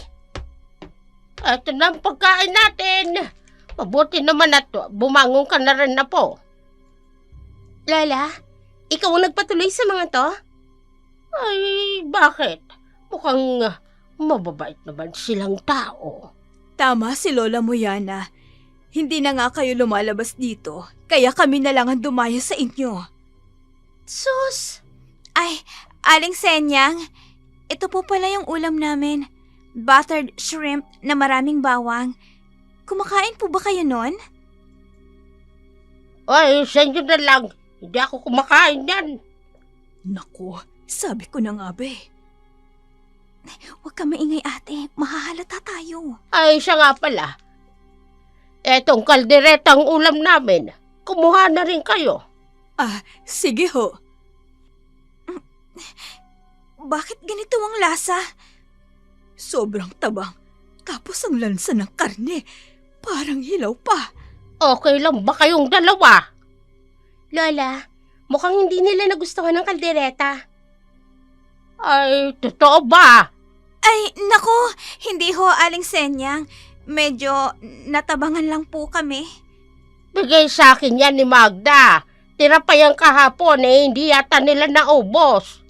Ito na ang pagkain natin. Mabuti naman at bumangon ka na rin na po. Lola, ikaw ang nagpatuloy sa mga to? Ay, bakit? Mukhang mababait naman silang tao. Tama si Lola mo, Yana. Hindi na nga kayo lumalabas dito, kaya kami na lang ang dumaya sa inyo. Sus! Ay, Aling Senyang, ito po pala yung ulam namin. Buttered shrimp na maraming bawang. Kumakain po ba kayo nun? Ay, sa inyo na lang. Hindi ako kumakain yan. Naku, sabi ko na nga be. Huwag ka maingay ate, mahahalata tayo. Ay, siya nga pala. Etong kalderetang ulam namin. Kumuha na rin kayo. Sige ho. Bakit ganito ang lasa? Sobrang tabang, tapos ang lansa ng karne, parang hilaw pa. Okay lang ba kayong dalawa? Lola, mukhang hindi nila nagustuhan ng kaldereta. Ay, totoo ba? Ay, naku, hindi ho Aling Senyang. Medyo natabangan lang po kami. Bigay sa akin yan ni Magda. Tira pa yan kahapon hindi yata nila naubos.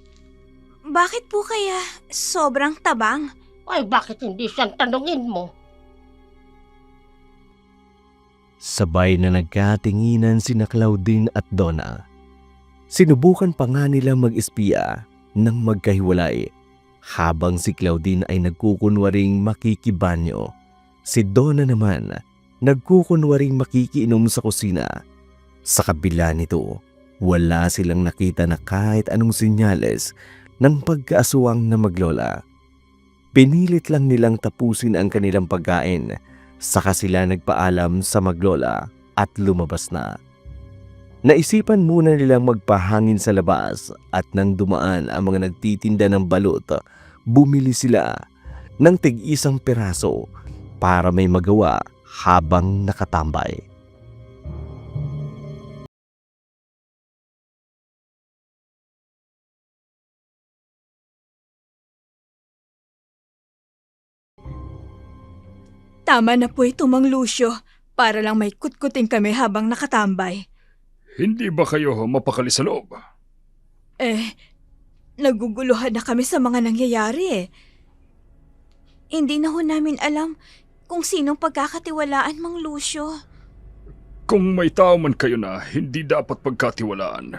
Bakit po kaya sobrang tabang? Ay, bakit hindi siyang tanungin mo? Sabay na nagkatinginan sina Claudine at Donna. Sinubukan pa nga nila mag-espiya nang magkahiwalay. Habang si Claudine ay nagkukunwaring makikibanyo, si Donna naman nagkukunwaring makikiinom sa kusina. Sa kabila nito, wala silang nakita na kahit anong sinyales ng pagkaaswang na maglola. Pinilit lang nilang tapusin ang kanilang pagkain, saka sila nagpaalam sa maglola at lumabas na. Naisipan muna nilang magpahangin sa labas at nang dumaan ang mga nagtitinda ng balot, bumili sila ng tig-isang piraso para may magawa habang nakatambay. Tama na po ito, Mang Lucio, para lang may kutkuting kami habang nakatambay. Hindi ba kayo mapakali sa loob? Naguguluhan na kami sa mga nangyayari eh. Hindi na ho namin alam kung sinong pagkakatiwalaan, Mang Lucio. Kung may tao man kayo na hindi dapat pagkatiwalaan,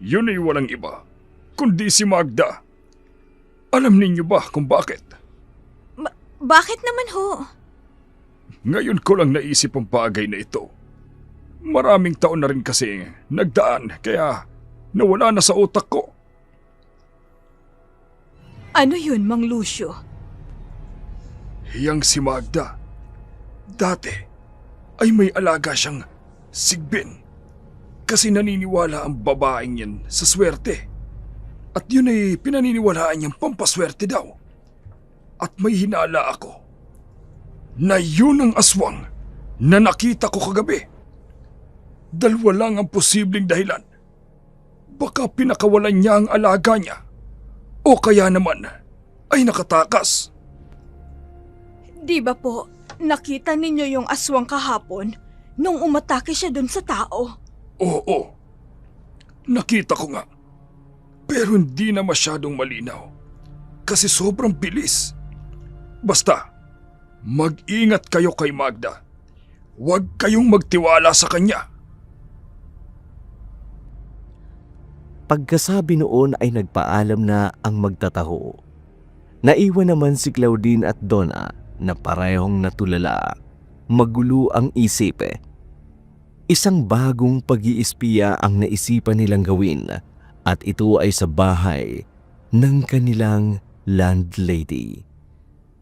yun ay walang iba, kundi si Magda. Alam ninyo ba kung bakit? Bakit naman ho? Ngayon ko lang naisip ang bagay na ito. Maraming taon na rin kasi nagdaan, kaya nawala na sa utak ko. Ano yun, Mang Lucio? Yang si Magda, dati ay may alaga siyang sigbin. Kasi naniniwala ang babaeng yan sa swerte. At yun ay pinaniniwalaan niyang pampaswerte daw. At may hinala ako na yun ang aswang na nakita ko kagabi. Dalawa lang ang posibleng dahilan. Baka pinakawalan niya ang alaga niya. O kaya naman ay nakatakas. Di ba po, nakita ninyo yung aswang kahapon nung umatake siya dun sa tao? Oo, nakita ko nga. Pero hindi na masyadong malinaw. Kasi sobrang bilis. Basta, mag-ingat kayo kay Magda. Huwag kayong magtiwala sa kanya. Pagkasabi noon ay nagpaalam na ang magtataho. Naiwan naman si Claudine at Donna na parehong natulala. Magulo ang isip. Isang bagong pag-iispiya ang naisipan nilang gawin at ito ay sa bahay ng kanilang landlady.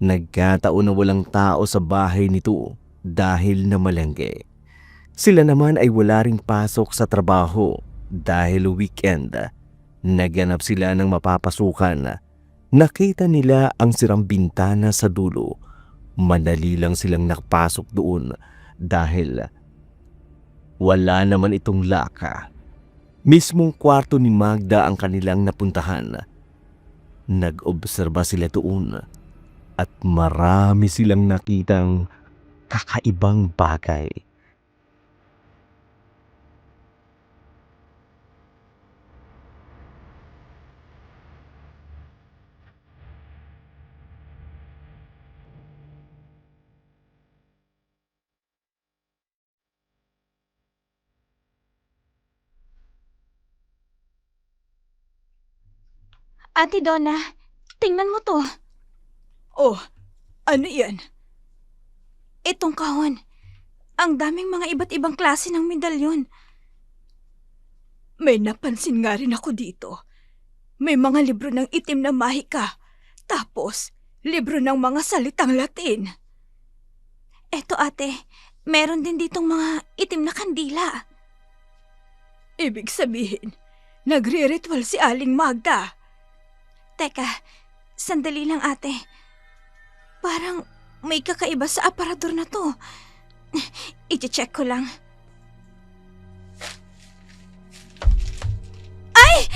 Nagkataon na walang tao sa bahay nito dahil namalengke. Sila naman ay wala ring pasok sa trabaho dahil weekend. Naganap sila ng mapapasukan. Nakita nila ang sirang bintana sa dulo. Madali lang silang nakapasok doon dahil wala naman itong laka. Mismong kwarto ni Magda ang kanilang napuntahan. Nag-obserba sila doon at marami silang nakitang kakaibang bagay. Ate Donna, tingnan mo to. Oh, ano yan? Itong kahon. Ang daming mga iba't ibang klase ng medalyon. May napansin nga rin ako dito. May mga libro ng itim na mahika. Tapos, libro ng mga salitang Latin. Eto ate, meron din ditong mga itim na kandila. Ibig sabihin, nagre-ritual si Aling Magda. Teka, sandali lang ate. Parang may kakaiba sa aparador na to. I-check ko lang. Ay!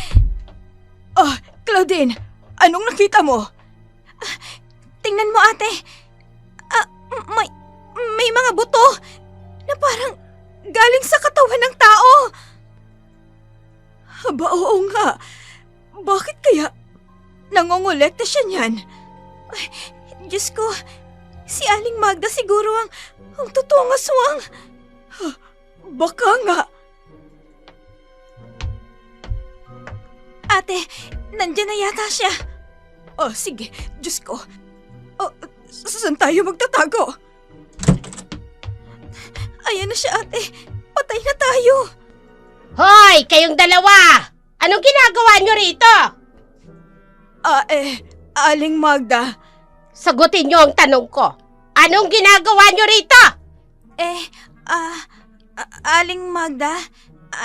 Oh, Claudine, anong nakita mo? Tingnan mo ate. May mga buto na parang galing sa katawan ng tao. Aba, oo nga. Bakit kaya nangongolekta siya niyan? Ay, Diyos ko, si Aling Magda siguro ang totoong aswang. Baka nga. Ate, nandiyan na yata siya. Oh, sige, Diyos ko. Oh, saan tayo magtatago? Ayan na siya, ate. Patay na tayo. Hoy, kayong dalawa! Anong ginagawa nyo rito? Aling Magda. Sagutin nyo ang tanong ko. Anong ginagawa nyo rito? Aling Magda,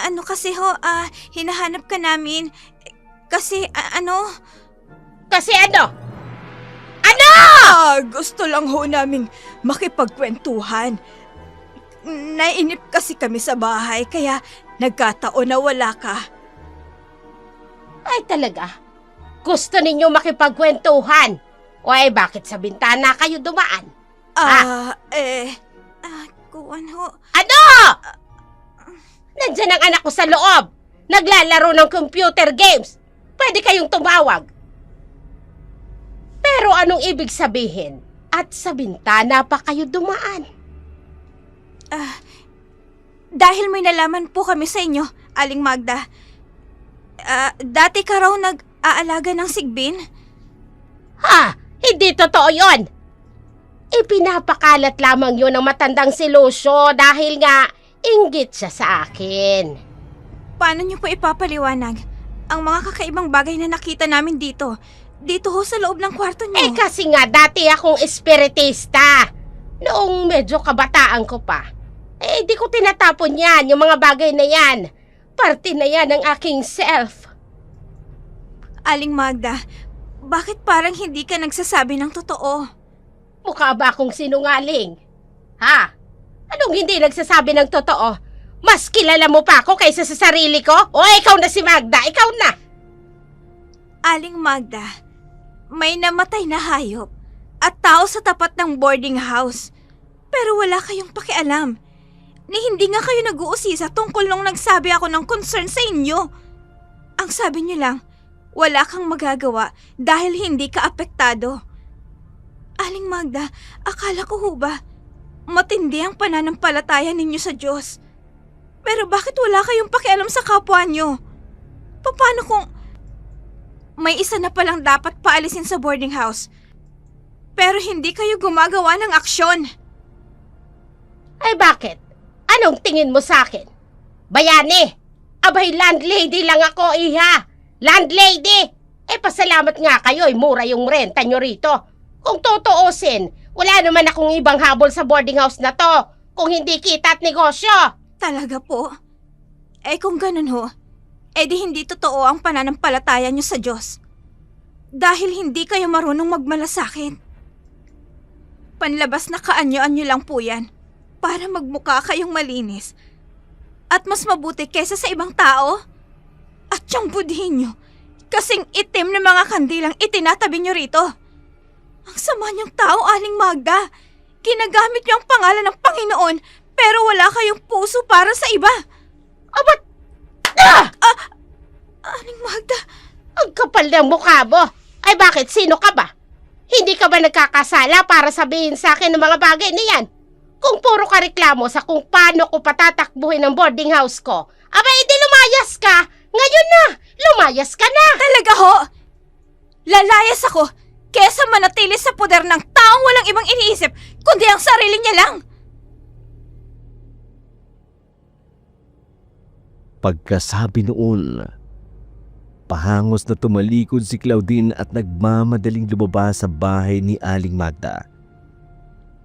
ano kasi ho, hinahanap ka namin. Kasi, Kasi ano? Ano? Gusto lang ho naming makipagkwentuhan. Nainip kasi kami sa bahay, kaya nagkataon na wala ka. Ay talaga? Gusto ninyo makipagkwentuhan? O ay bakit sa bintana kayo dumaan? Kuwan ho. Ano? Nandyan ang anak ko sa loob. Naglalaro ng computer games. Pwede kayong tumawag. Pero anong ibig sabihin? At sa bintana pa kayo dumaan? Dahil may nalaman po kami sa inyo, Aling Magda. Dati ka raw nag-aalaga ng sigbin? Ha? Hindi totoo yon. Ipinapakalat lamang yon ng matandang si Lucio dahil nga inggit siya sa akin. Paano niyo po ipapaliwanag ang mga kakaibang bagay na nakita namin dito? Dito ho sa loob ng kwarto niyo. Kasi nga dati akong espiritista. Noong medyo kabataan ko pa. Di ko tinatapon yan, yung mga bagay na yan. Parte na yan ng aking self. Aling Magda, bakit parang hindi ka nagsasabi ng totoo? Mukha ba akong sinungaling? Ha? Anong hindi nagsasabi ng totoo? Mas kilala mo pa ako kaysa sa sarili ko? O ikaw na si Magda, ikaw na! Aling Magda, may namatay na hayop at tao sa tapat ng boarding house. Pero wala kayong pakialam. Ni hindi nga kayo nag-uusisa tungkol nung nagsabi ako ng concern sa inyo. Ang sabi niyo lang, wala kang magagawa dahil hindi ka apektado. Aling Magda, akala ko ho ba, matindi ang pananampalataya ninyo sa Diyos. Pero bakit wala kayong pakialam sa kapwa nyo? Paano kung may isa na palang dapat paalisin sa boarding house, pero hindi kayo gumagawa ng aksyon? Ay bakit? Anong tingin mo sa akin? Bayani! Abay, landlady lang ako, iha! Landlady! Pasalamat nga kayo, mura yung renta nyo rito. Kung tutuusin, wala naman akong ibang habol sa boarding house na to, kung hindi kita at negosyo. Talaga po? Kung ganun ho, di hindi totoo ang pananampalataya nyo sa Diyos. Dahil hindi kayo marunong magmalasakit. Panlabas na kaanyo-anyo lang po yan para magmukha kayong malinis at mas mabuti kesa sa ibang tao. At yung budhin nyo, kasing itim na mga kandilang itinatabi nyo rito. Ang sama niyong tao, Aling Magda. Ginagamit niyo ang pangalan ng Panginoon pero wala kayong puso para sa iba. Abat! Aling Magda, Ang kapal ng mukha mo. Ay bakit? Sino ka ba? Hindi ka ba nagkakasala para sabihin sa akin ng mga bagay na yan? Kung puro ka reklamo sa kung paano ko patatakbuhin ang boarding house ko, edi lumayas ka! Ngayon na! Lumayas ka na! talaga ho? Lalayas ako kesa manatili sa poder ng taong walang ibang iniisip kundi ang sarili niya lang. Pagkasabi noon, pahangos na tumalikod si Claudine at nagmamadaling lumabas sa bahay ni Aling Magda.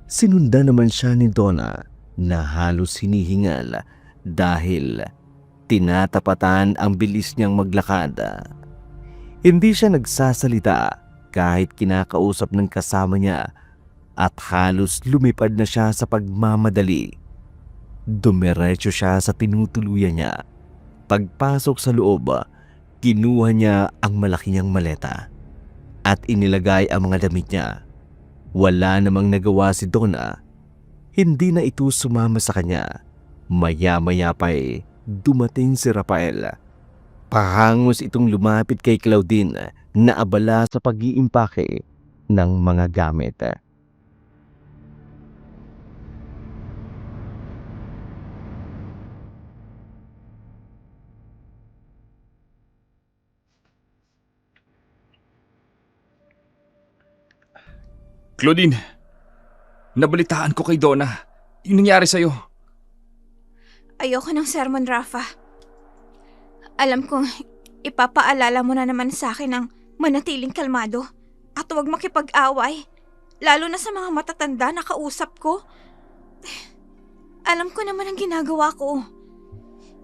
Sinundan naman siya ni Donna na halos hinihingal dahil tinatapatan ang bilis niyang maglakad. Hindi siya nagsasalita kahit kinakausap ng kasama niya at halos lumipad na siya sa pagmamadali. Dumiretso siya sa tinutuluyan niya. Pagpasok sa loob, kinuha niya ang malaki niyang maleta at inilagay ang mga damit niya. Wala namang nagawa si Donna. Hindi na ito sumama sa kanya. Maya-maya pa'y dumating si Rafael. Pahangos itong lumapit kay Claudine na abala sa pag-iimpake ng mga gamit. Claudine, nabalitaan ko kay Donna. Yung nangyari sa'yo. Ayoko ng sermon, Rafa. Alam kong ipapaalala mo na naman sa akin ang manatiling kalmado at huwag makipag-away, lalo na sa mga matatanda na kausap ko. Alam ko naman ang ginagawa ko.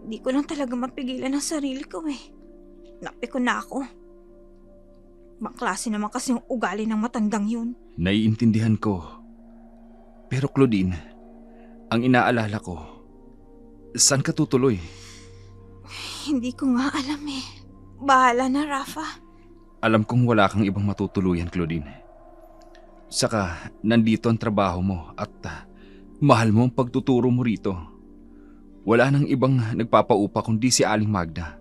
Hindi ko lang talaga mapigilan ang sarili ko Napikon na ako. Maklase naman kasi yung ugali ng matandang yun. Naiintindihan ko. Pero Claudine, ang inaalala ko, saan ka tutuloy? Hindi ko nga alam Bahala na, Rafa. Alam kong wala kang ibang matutuluyan, Claudine. Saka, nandito ang trabaho mo at mahal mo ang pagtuturo mo rito. Wala nang ibang nagpapaupa kundi si Aling Magda.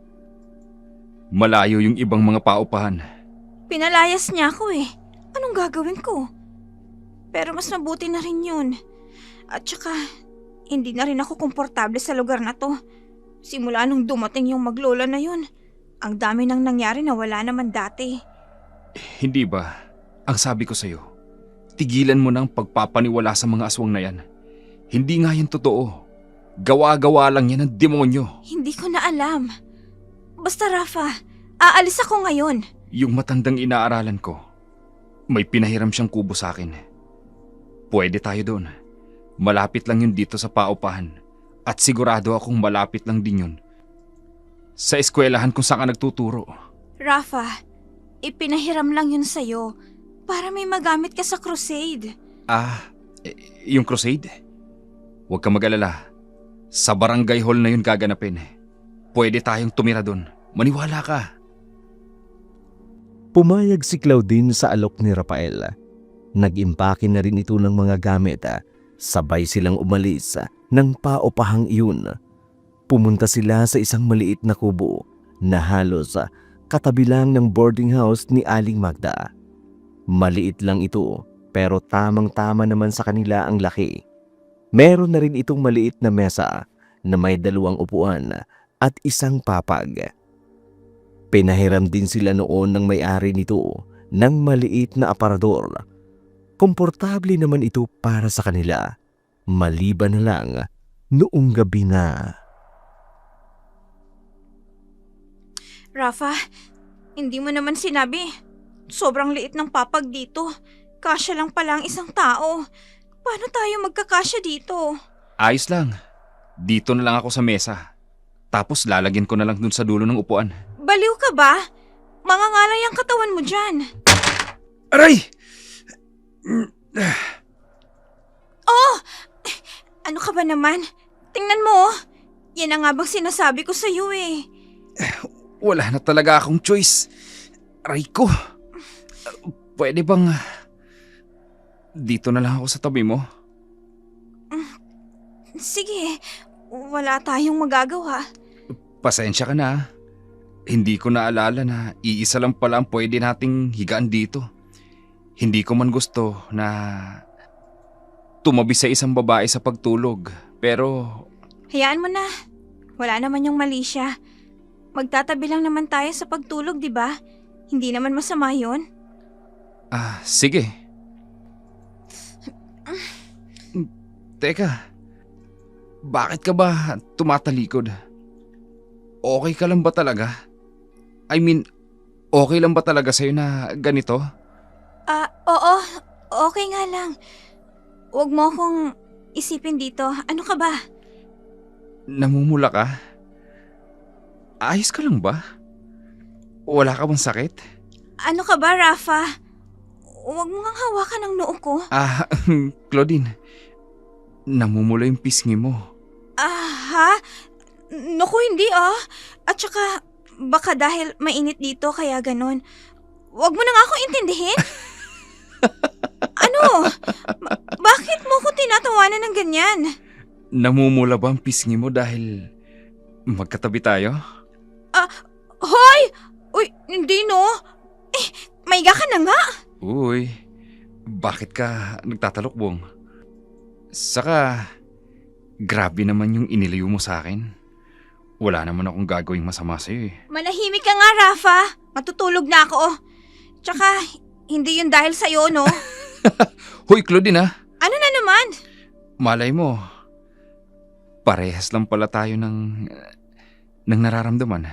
Malayo yung ibang mga paupahan. Pinalayas niya ako Anong gagawin ko? Pero mas mabuti na rin yun. At saka, hindi na rin ako komportable sa lugar na to. Simula nung dumating yung maglola na yun, ang dami nang nangyari na wala naman dati. Hindi ba? Ang sabi ko sa'yo, tigilan mo nang pagpapaniwala sa mga aswang na yan. Hindi nga yan totoo. Gawa-gawa lang yan ng demonyo. Hindi ko na alam. Basta Rafa, aalis ako ngayon. Yung matandang inaaralan ko, may pinahiram siyang kubo sa akin. Pwede tayo doon. Malapit lang yun dito sa paupahan. At sigurado akong malapit lang din yun sa eskwelahan kung saan ka nagtuturo. Rafa, ipinahiram lang yun sa'yo para may magamit ka sa crusade. Yung crusade? Huwag kang mag-alala. Sa barangay hall na yun gaganapin. Pwede tayong tumira doon. Maniwala ka. Pumayag si Claudine sa alok ni Rafael. Nag-impake na rin ito ng mga gamit. Sabay silang umalis ng paupahang iyon. Pumunta sila sa isang maliit na kubo na halos katabi lang ng boarding house ni Aling Magda. Maliit lang ito pero tamang-tama naman sa kanila ang laki. Meron na rin itong maliit na mesa na may 2 upuan at isang papag. Pinahiram din sila noon ng may-ari nito ng maliit na aparador. Komportable naman ito para sa kanila, maliban na lang noong gabi na. Rafa, hindi mo naman sinabi. Sobrang liit ng papag dito. Kasya lang pala ang isang tao. Paano tayo magkakasya dito? Ayos lang. Dito na lang ako sa mesa. Tapos lalagyan ko na lang dun sa dulo ng upuan. Baliw ka ba? Mangangalay ang katawan mo dyan. Aray! Oh! Ano ka ba naman? Tingnan mo. Yan ang nga bang sinasabi ko sa'yo eh. Wala na talaga akong choice. Aray ko. Pwede bang dito na lang ako sa tabi mo? Sige, wala tayong magagawa. Pasensya ka na. Hindi ko naalala na iisa lang pala ang pwede nating higaan dito. Hindi ko man gusto na tumabi sa isang babae sa pagtulog. Pero Hayaan mo na. Wala naman yung mali siya. Magtatabi lang naman tayo sa pagtulog, di ba? Hindi naman masama yun. sige. Teka, bakit ka ba tumatalikod? Okay ka lang ba talaga? I mean, okay lang ba talaga sa'yo na ganito? Oo. Okay nga lang. Huwag mo akong isipin dito. Ano ka ba? Namumula ka? Ayos ka lang ba? Wala ka bang sakit? Ano ka ba, Rafa? Huwag mo ngang hawakan ang noo ko. Claudine, namumula yung pisngi mo. Ha? Naku, hindi At saka, baka dahil mainit dito kaya ganun. Huwag mo na nga ako intindihin. Ano? Bakit mo ko tinatawanan ng ganyan? Namumula ba ang pisngi mo dahil magkatabi tayo? Hoy! Uy, hindi no. Maiga ka na nga. Uy, bakit ka nagtatalokbong? Saka, grabe naman yung iniliw mo sa akin. Wala naman akong gagawing masama sa'yo eh. Manahimik ka nga, Rafa. Matutulog na ako. Tsaka, hindi yun dahil sa'yo, no? Hoy, Claudine Ano na naman? malay mo, parehas lang pala tayo ng nararamdaman.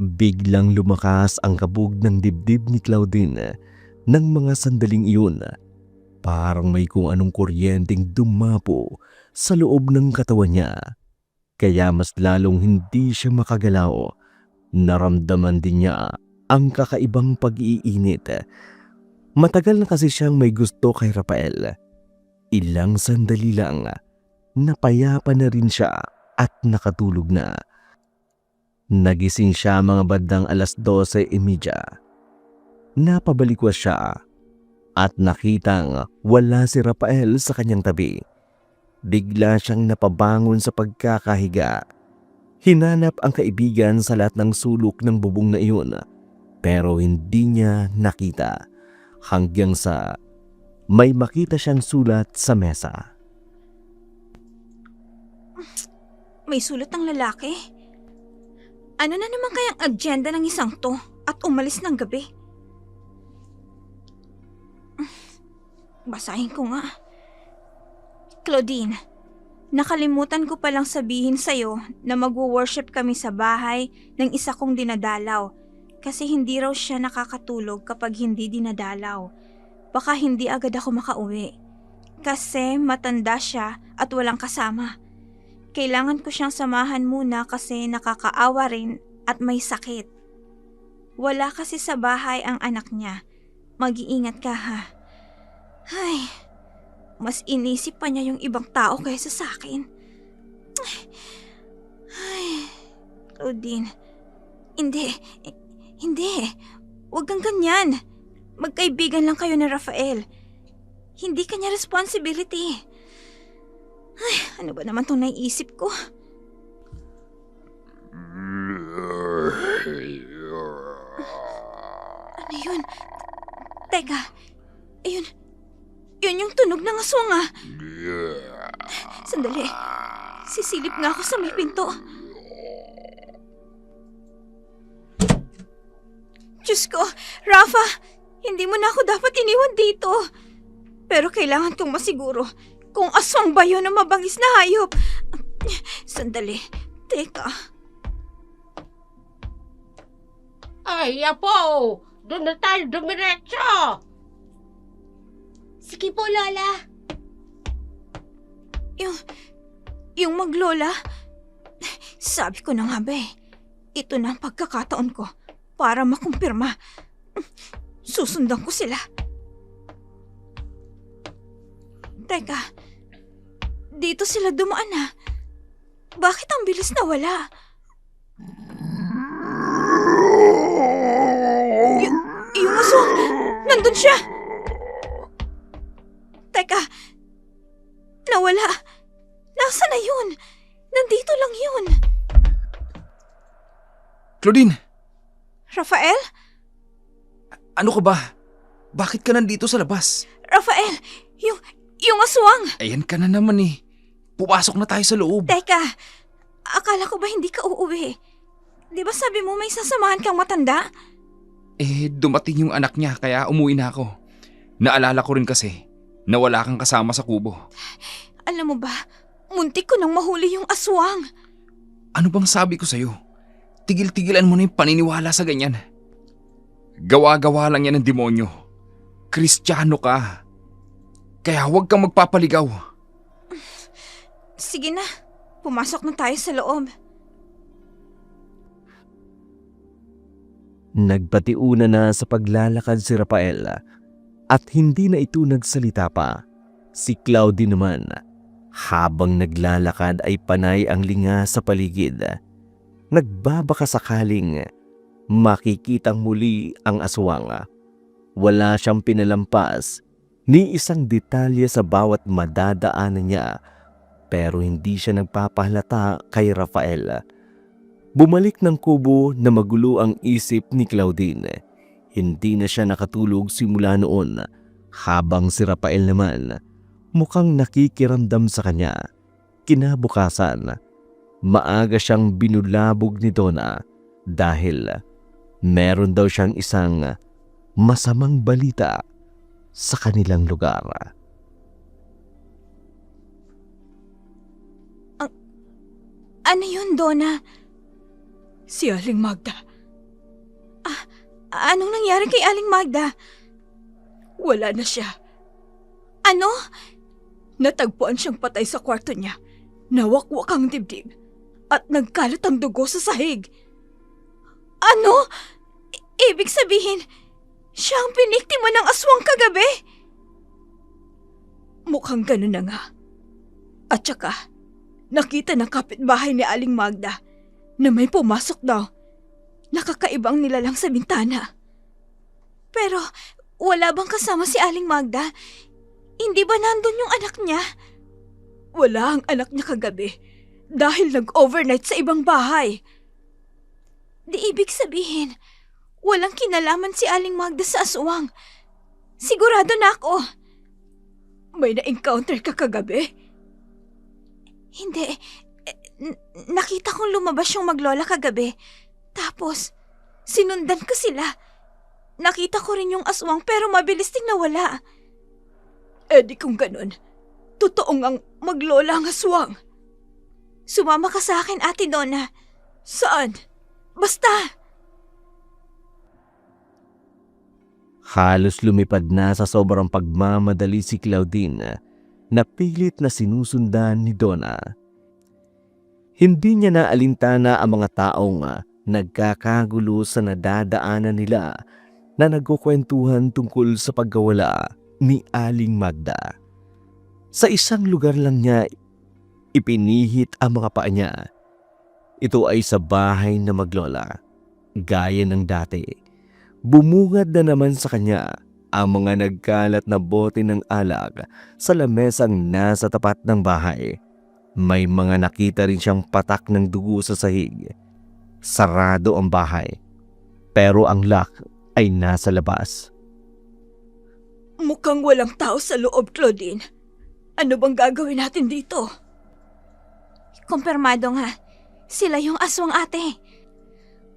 Biglang lumakas ang kabog ng dibdib ni Claudine ng mga sandaling iyon. Parang may kung anong kuryenteng dumapo sa loob ng katawan niya. Kaya mas lalong hindi siya makagalaw. Naramdaman din niya ang kakaibang pag-iinit. Matagal na kasi siyang may gusto kay Rafael. Ilang sandali lang, napayapa na rin siya at nakatulog na. Nagising siya mga bandang 12:30. Napabalikwas siya at nakitang wala si Rafael sa kanyang tabi. Bigla siyang napabangon sa pagkakahiga. Hinanap ang kaibigan sa lahat ng sulok ng bubong na iyon pero hindi niya nakita hanggang sa may makita siyang sulat sa mesa. May sulat ng lalaki. Ano na naman kayang agenda ng isang to at umalis ng gabi? Basahin ko nga. Claudine, nakalimutan ko palang sabihin sa'yo na magwo-worship kami sa bahay ng isa kong dinadalaw kasi hindi raw siya nakakatulog kapag hindi dinadalaw. Baka hindi agad ako makauwi kasi matanda siya at walang kasama. Kailangan ko siyang samahan muna kasi nakakaawa rin at may sakit. Wala kasi sa bahay ang anak niya. Mag-iingat ka ha. Ay, Mas inisip pa niya yung ibang tao kaysa sa akin. Ay, Claudine. Hindi. Huwag kang ganyan. Magkaibigan lang kayo ni Rafael. Hindi kanya responsibility. Ay, ano ba naman itong naiisip ko? Ano yun? Teka, yun yung tunog ng aswang ah. Sandali, sisilip nga ako sa may pinto. Diyos ko, Rafa, hindi mo na ako dapat iniwan dito. Pero kailangan kong masiguro kung aswang ba yun o mabangis na hayop. Sandali, teka. Ay, apo! Doon na tayo dumiretso! Sige po, Lola. Yung maglola, sabi ko na nga ba ito na ang pagkakataon ko para makumpirma. Susundan ko sila. Teka, dito sila dumaan ah. Bakit ang bilis na wala? Yung aswang, nandun siya. Teka, nawala. Nasaan na yun? Nandito lang yun. Claudine, Rafael? ano ka ba? Bakit ka nandito sa labas? Rafael, yung aswang. Ayan ka na naman eh. Pumasok na tayo sa loob. Teka, akala ko ba hindi ka uuwi? Di ba sabi mo may sasamahan kang matanda? Dumating yung anak niya kaya umuwi na ako. Naalala ko rin kasi na wala kang kasama sa kubo. Alam mo ba, muntik ko nang mahuli yung aswang. Ano bang sabi ko sa'yo? Tigil-tigilan mo na yung paniniwala sa ganyan. Gawa-gawa lang yan ng demonyo. Kristiyano ka. Kaya huwag kang magpapaligaw. Sige na, pumasok na tayo sa loob. Nagbatiuna na sa paglalakad si Rafael at hindi na ito nagsalita pa. Si Claudine naman, habang naglalakad ay panay ang linga sa paligid. Nagbabaka sakaling makikitang muli ang aswang. Wala siyang pinalampas ni isang detalye sa bawat madadaanan niya, pero hindi siya nagpapahalata kay Rafael. Bumalik ng kubo na magulo ang isip ni Claudine. Hindi na siya nakatulog simula noon, habang si Rafael naman mukhang nakikiramdam sa kanya. Kinabukasan, maaga siyang binulabog ni Donna dahil meron daw siyang isang masamang balita sa kanilang lugar. Ano yun, Donna? Si Aling Magda. Anong nangyari kay Aling Magda? Wala na siya. Ano? Natagpuan siyang patay sa kwarto niya. Nawakwak ang dibdib. At nagkalat ang dugo sa sahig. Ano? Ibig sabihin, siya ang piniktima ng aswang kagabi? Mukhang ganun na nga. At saka, nakita ng kapitbahay ni Aling Magda na may pumasok daw. Nakakaibang nilalang sa bintana. Pero wala bang kasama si Aling Magda? Hindi ba nandun yung anak niya? Wala ang anak niya kagabi dahil nag-overnight sa ibang bahay. Di ibig sabihin, walang kinalaman si Aling Magda sa aswang. Sigurado na ako. May na-encounter ka kagabi? Hindi. Nakita kong lumabas yung maglola kagabi. Tapos, sinundan ko sila. Nakita ko rin yung aswang pero mabilis ding nawala. Di kung ganun, totoong ang maglola ang aswang. Sumama ka sa akin, Ate Donna. Saan? Basta! Halos lumipad na sa sobrang pagmamadali si Claudine na pilit na sinusundan ni Donna. Hindi niya naalintana ang mga taong nagkakagulo sa nadadaanan nila na nagkukwentuhan tungkol sa pagkawala ni Aling Magda. Sa isang lugar lang niya ipinihit ang mga paa niya. Ito ay sa bahay na maglola. Gaya ng dati, bumungad na naman sa kanya ang mga nagkalat na bote ng alak sa lamesang nasa tapat ng bahay. May mga nakita rin siyang patak ng dugo sa sahig. Sarado ang bahay, pero ang lock ay nasa labas. Mukhang walang tao sa loob, Claudine. Ano bang gagawin natin dito? Kumpirmado nga. Sila yung aswang, ate.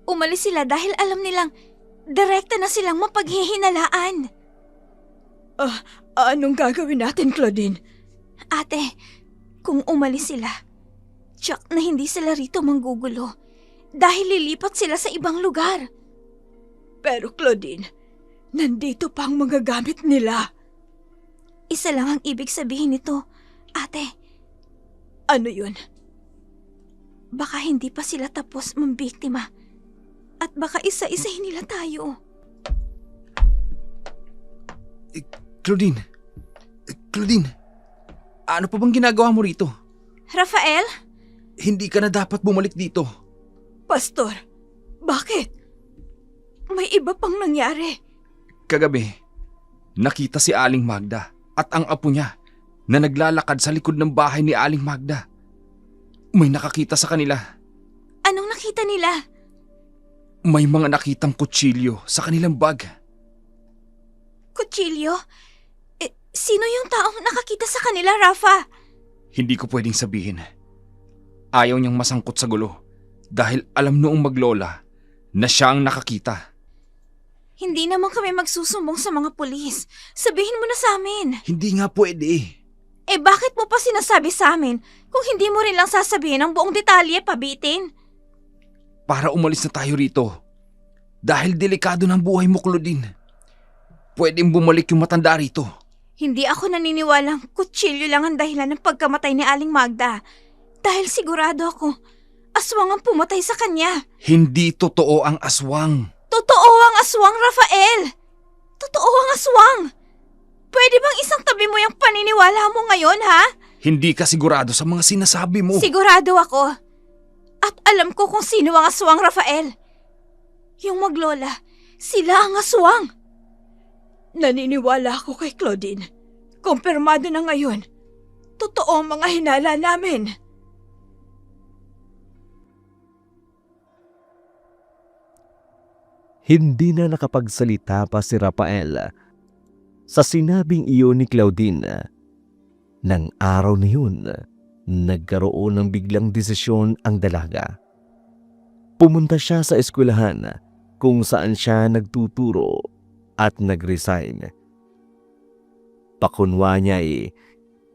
Umalis sila dahil alam nilang direkta na silang mapaghihinalaan. Anong gagawin natin, Claudine? Ate, kung umalis sila, tsak na hindi sila rito manggugulo dahil lilipat sila sa ibang lugar. Pero Claudine, nandito pa ang mga gamit nila. Isa lang ang ibig sabihin nito, ate. Ano yun? Baka hindi pa sila tapos mambiktima at baka isa-isahin nila tayo. Claudine! Claudine! Ano pa bang ginagawa mo rito? Rafael? Hindi ka na dapat bumalik dito. Pastor, bakit? May iba pang nangyari. Kagabi, nakita si Aling Magda at ang apo niya na naglalakad sa likod ng bahay ni Aling Magda. May nakakita sa kanila. Anong nakita nila? May mga nakitang kutsilyo sa kanilang bag. Kutsilyo? Sino yung taong nakakita sa kanila, Rafa? Hindi ko pwedeng sabihin. Ayaw niyang masangkot sa gulo dahil alam noong maglola na siya ang nakakita. Hindi naman kami magsusumbong sa mga pulis. Sabihin mo na sa amin. Hindi nga pwede. Bakit mo pa sinasabi sa amin kung hindi mo rin lang sasabihin ang buong detalye, pabitin? Para umalis na tayo rito. Dahil delikado ng buhay mo, Claudine. Pwedeng bumalik yung matanda rito. Hindi ako naniniwalang kutsilyo lang ang dahilan ng pagkamatay ni Aling Magda. Dahil sigurado ako, aswang ang pumatay sa kanya. Hindi totoo ang aswang. Totoo ang aswang, Rafael! Totoo ang aswang! Pwede bang isang tabi mo yung paniniwala mo ngayon, ha? Hindi ka sigurado sa mga sinasabi mo. Sigurado ako. At alam ko kung sino ang aswang, Rafael. Yung maglola, sila ang aswang. Naniniwala ako kay Claudine. Kumpirmado na ngayon. Totoo ang mga hinala namin. Hindi na nakapagsalita pa si Rafael sa sinabing iyon ni Claudine. Nang araw na yun, nagkaroon ng biglang desisyon ang dalaga. Pumunta siya sa eskwelahan kung saan siya nagtuturo at nag-resign. Pakunwa niya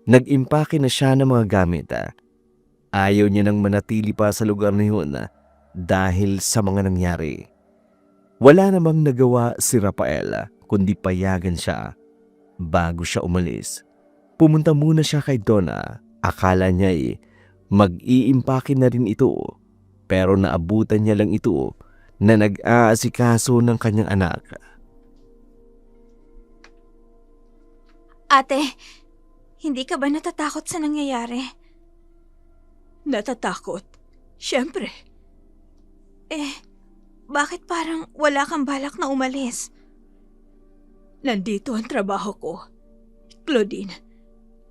nag-impake na siya ng mga gamit. Ayaw niya nang manatili pa sa lugar na yun dahil sa mga nangyari. Wala namang nagawa si Rafael kundi payagan siya. Bago siya umalis, pumunta muna siya kay Donna. Akala niya mag-iimpake na rin ito, pero naabutan niya lang ito na nag-aasikaso ng kanyang anak. Ate, hindi ka ba natatakot sa nangyayari? Natatakot? Siyempre. Bakit parang wala kang balak na umalis? Nandito ang trabaho ko, Claudine.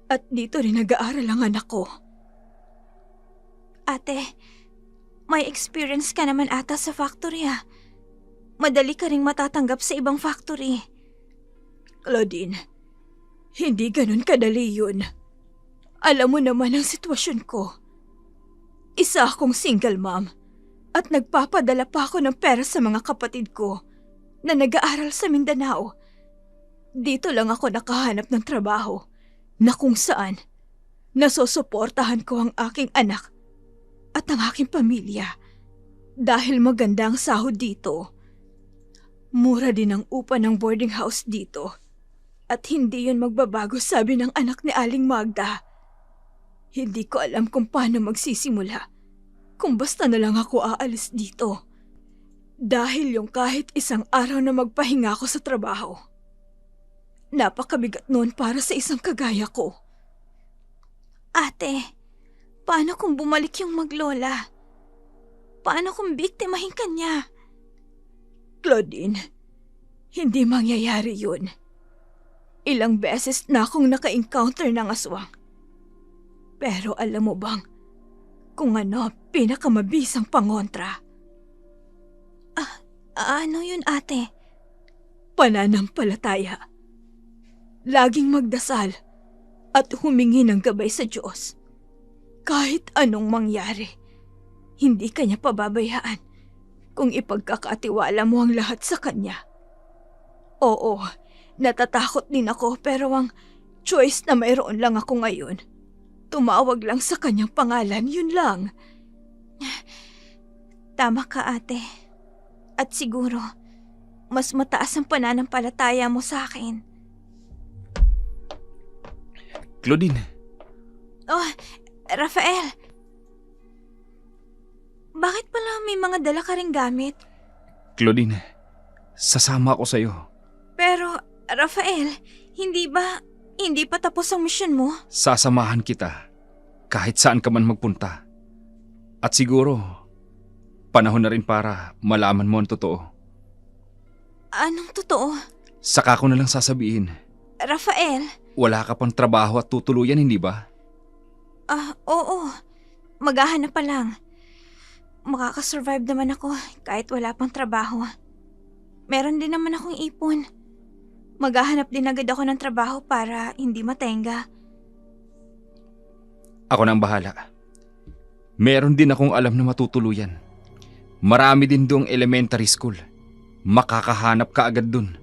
At dito rin nag-aaral ang anak ko. Ate, may experience ka naman ata sa factory, ha? Madali ka ring matatanggap sa ibang factory. Claudine, hindi ganun kadali yun. Alam mo naman ang sitwasyon ko. Isa akong single mom at nagpapadala pa ako ng pera sa mga kapatid ko na nag-aaral sa Mindanao. Dito lang ako nakahanap ng trabaho na kung saan nasusuportahan ko ang aking anak at ang aking pamilya dahil maganda ang sahod dito. Mura din ang upa ng boarding house dito at hindi yun magbabago, sabi ng anak ni Aling Magda. Hindi ko alam kung paano magsisimula kung basta na lang ako aalis dito. Dahil yung kahit isang araw na magpahinga ako sa trabaho. Napakabigat noon para sa isang kagaya ko. Ate, paano kung bumalik yung maglola? Paano kung biktimahin ka niya? Claudine, hindi mangyayari yun. Ilang beses na akong naka-encounter ng aswang. Pero alam mo bang kung ano pinakamabisang pangontra? Ano yun, ate? Pananampalataya. Laging magdasal at humingi ng gabay sa Diyos. Kahit anong mangyari, hindi kanya pababayaan kung ipagkakatiwala mo ang lahat sa kanya. Oo, natatakot din ako pero ang choice na mayroon lang ako ngayon. Tumawag lang sa kanyang pangalan, yun lang. Tama ka, ate. At siguro, mas mataas ang pananampalataya mo sa akin. Claudine, Oh, Rafael. Bakit pala may mga dala ka ring gamit? Claudine, sasama ako sa'yo. Pero, Rafael, hindi pa tapos ang misyon mo? Sasamahan kita kahit saan ka man magpunta. At siguro, panahon na rin para malaman mo ang totoo. Anong totoo? Saka ko na lang sasabihin, Rafael? wala ka pang trabaho at tutuluyan, hindi ba? Oo. Maghahanap pa lang. Makakasurvive naman ako kahit wala pang trabaho. Meron din naman akong ipon. Maghahanap din agad ako ng trabaho para hindi matenga. Ako na ang bahala. Meron din akong alam na matutuluyan. Marami din doong elementary school. Makakahanap ka agad dun.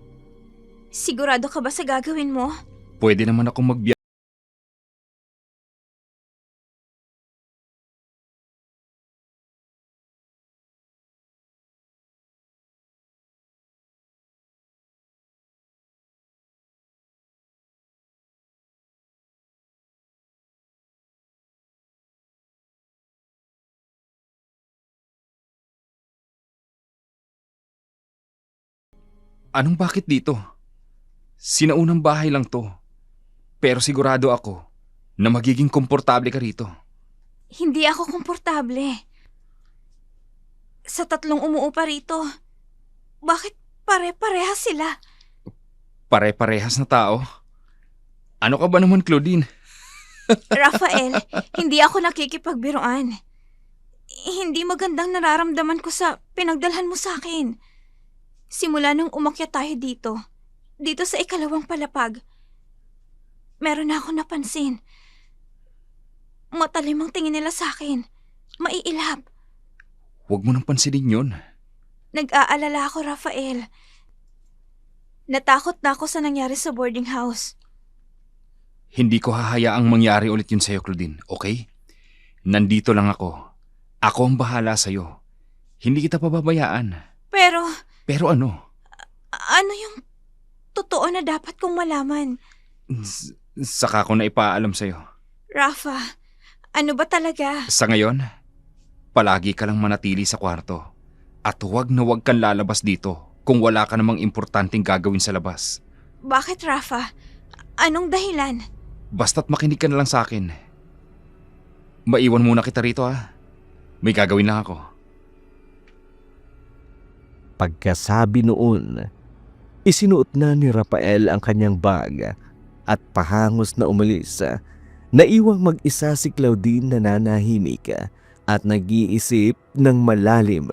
Sigurado ka ba sa gagawin mo? Pwede naman akong magbiyak. Anong bakit dito? Sinaunang bahay lang to. Pero sigurado ako na magiging komportable ka rito. Hindi ako komportable. Sa tatlong umuupa rito, bakit pare-parehas sila? Pare-parehas na tao. Ano ka ba naman, Claudine? Rafael, hindi ako nakikipagbiruan. Hindi magandang nararamdaman ko sa pinagdalhan mo sa akin. Simula nung umakyat tayo dito sa ikalawang palapag, meron na ako napansin. Matalim ang tingin nila sa akin. Maiilap. Huwag mo nang pansinin yun. Nag-aalala ako, Rafael. Natakot na ako sa nangyari sa boarding house. Hindi ko hahayaang mangyari ulit yun sa'yo, Claudine, okay? Nandito lang ako. Ako ang bahala sa'yo. Hindi kita pababayaan. Pero ano? ano yung totoo na dapat kong malaman? Saka ko na ipaalam sa'yo. Rafa, ano ba talaga? Sa ngayon, palagi ka lang manatili sa kwarto. At huwag na huwag kang lalabas dito kung wala ka namang importanteng gagawin sa labas. Bakit, Rafa? Anong dahilan? Basta't makinig ka na lang sa akin. Maiwan muna kita rito, ha? May gagawin lang ako. Pagkasabi noon, isinuot na ni Rafael ang kanyang bag at pahangos na umalis. Naiwang mag-isa si Claudine na nanahimik at nag-iisip ng malalim